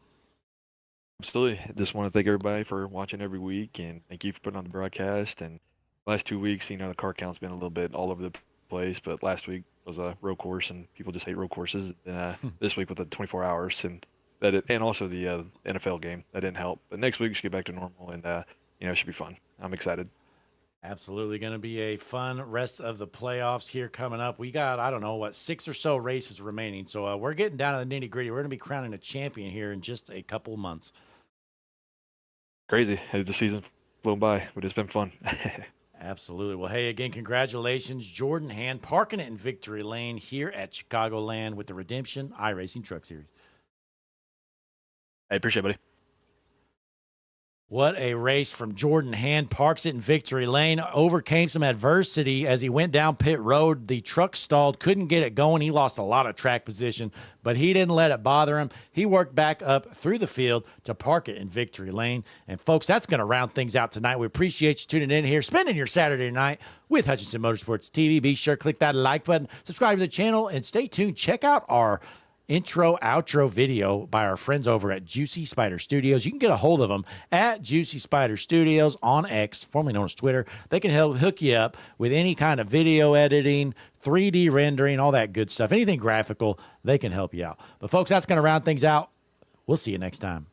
Absolutely. Just want to thank everybody for watching every week, and thank you for putting on the broadcast. And last 2 weeks, the car count's been a little bit all over the place, but last week was a road course, and people just hate road courses. And this week with the 24 hours, and also the NFL game, that didn't help. But next week we should get back to normal, and it should be fun. I'm excited. Absolutely going to be a fun rest of the playoffs here coming up. We got, 6 or so races remaining. So we're getting down to the nitty-gritty. We're going to be crowning a champion here in just a couple months. Crazy. The season flown by, but it's been fun. Absolutely. Well, hey, again, congratulations, Jordan Hand, parking it in Victory Lane here at Chicagoland with the Redemption iRacing Truck Series. I appreciate it, buddy. What a race from Jordan Hand. Parks it in Victory Lane. Overcame some adversity as he went down pit road. The truck stalled, couldn't get it going. He lost a lot of track position, but he didn't let it bother him. He worked back up through the field to park it in Victory Lane. And, folks, that's going to round things out tonight. We appreciate you tuning in here, spending your Saturday night with Hutchinson Motorsports TV. Be sure to click that like button, subscribe to the channel, and stay tuned. Check out our intro outro video by our friends over at Juicy Spider Studios. You can get a hold of them at Juicy Spider Studios on X, formerly known as Twitter. They can help hook you up with any kind of video editing, 3D rendering, all that good stuff. Anything graphical, they can help you out. But folks, that's going to round things out. We'll see you next time.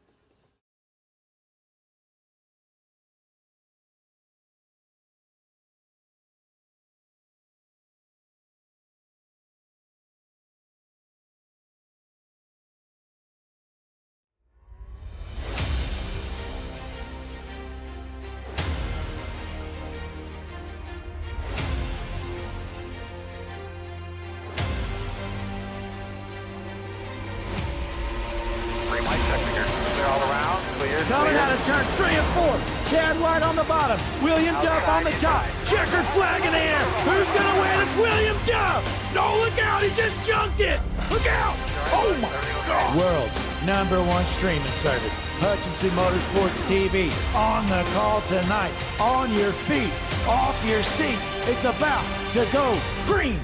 Coming out of turns 3 and 4. Chad White on the bottom. William Duff on the top. Checkered flag in the air. Who's going to win? It's William Duff. No, look out. He just junked it. Look out. Oh, my God. World's #1 streaming service. Hutchinson Motorsports TV. On the call tonight. On your feet. Off your seats. It's about to go green.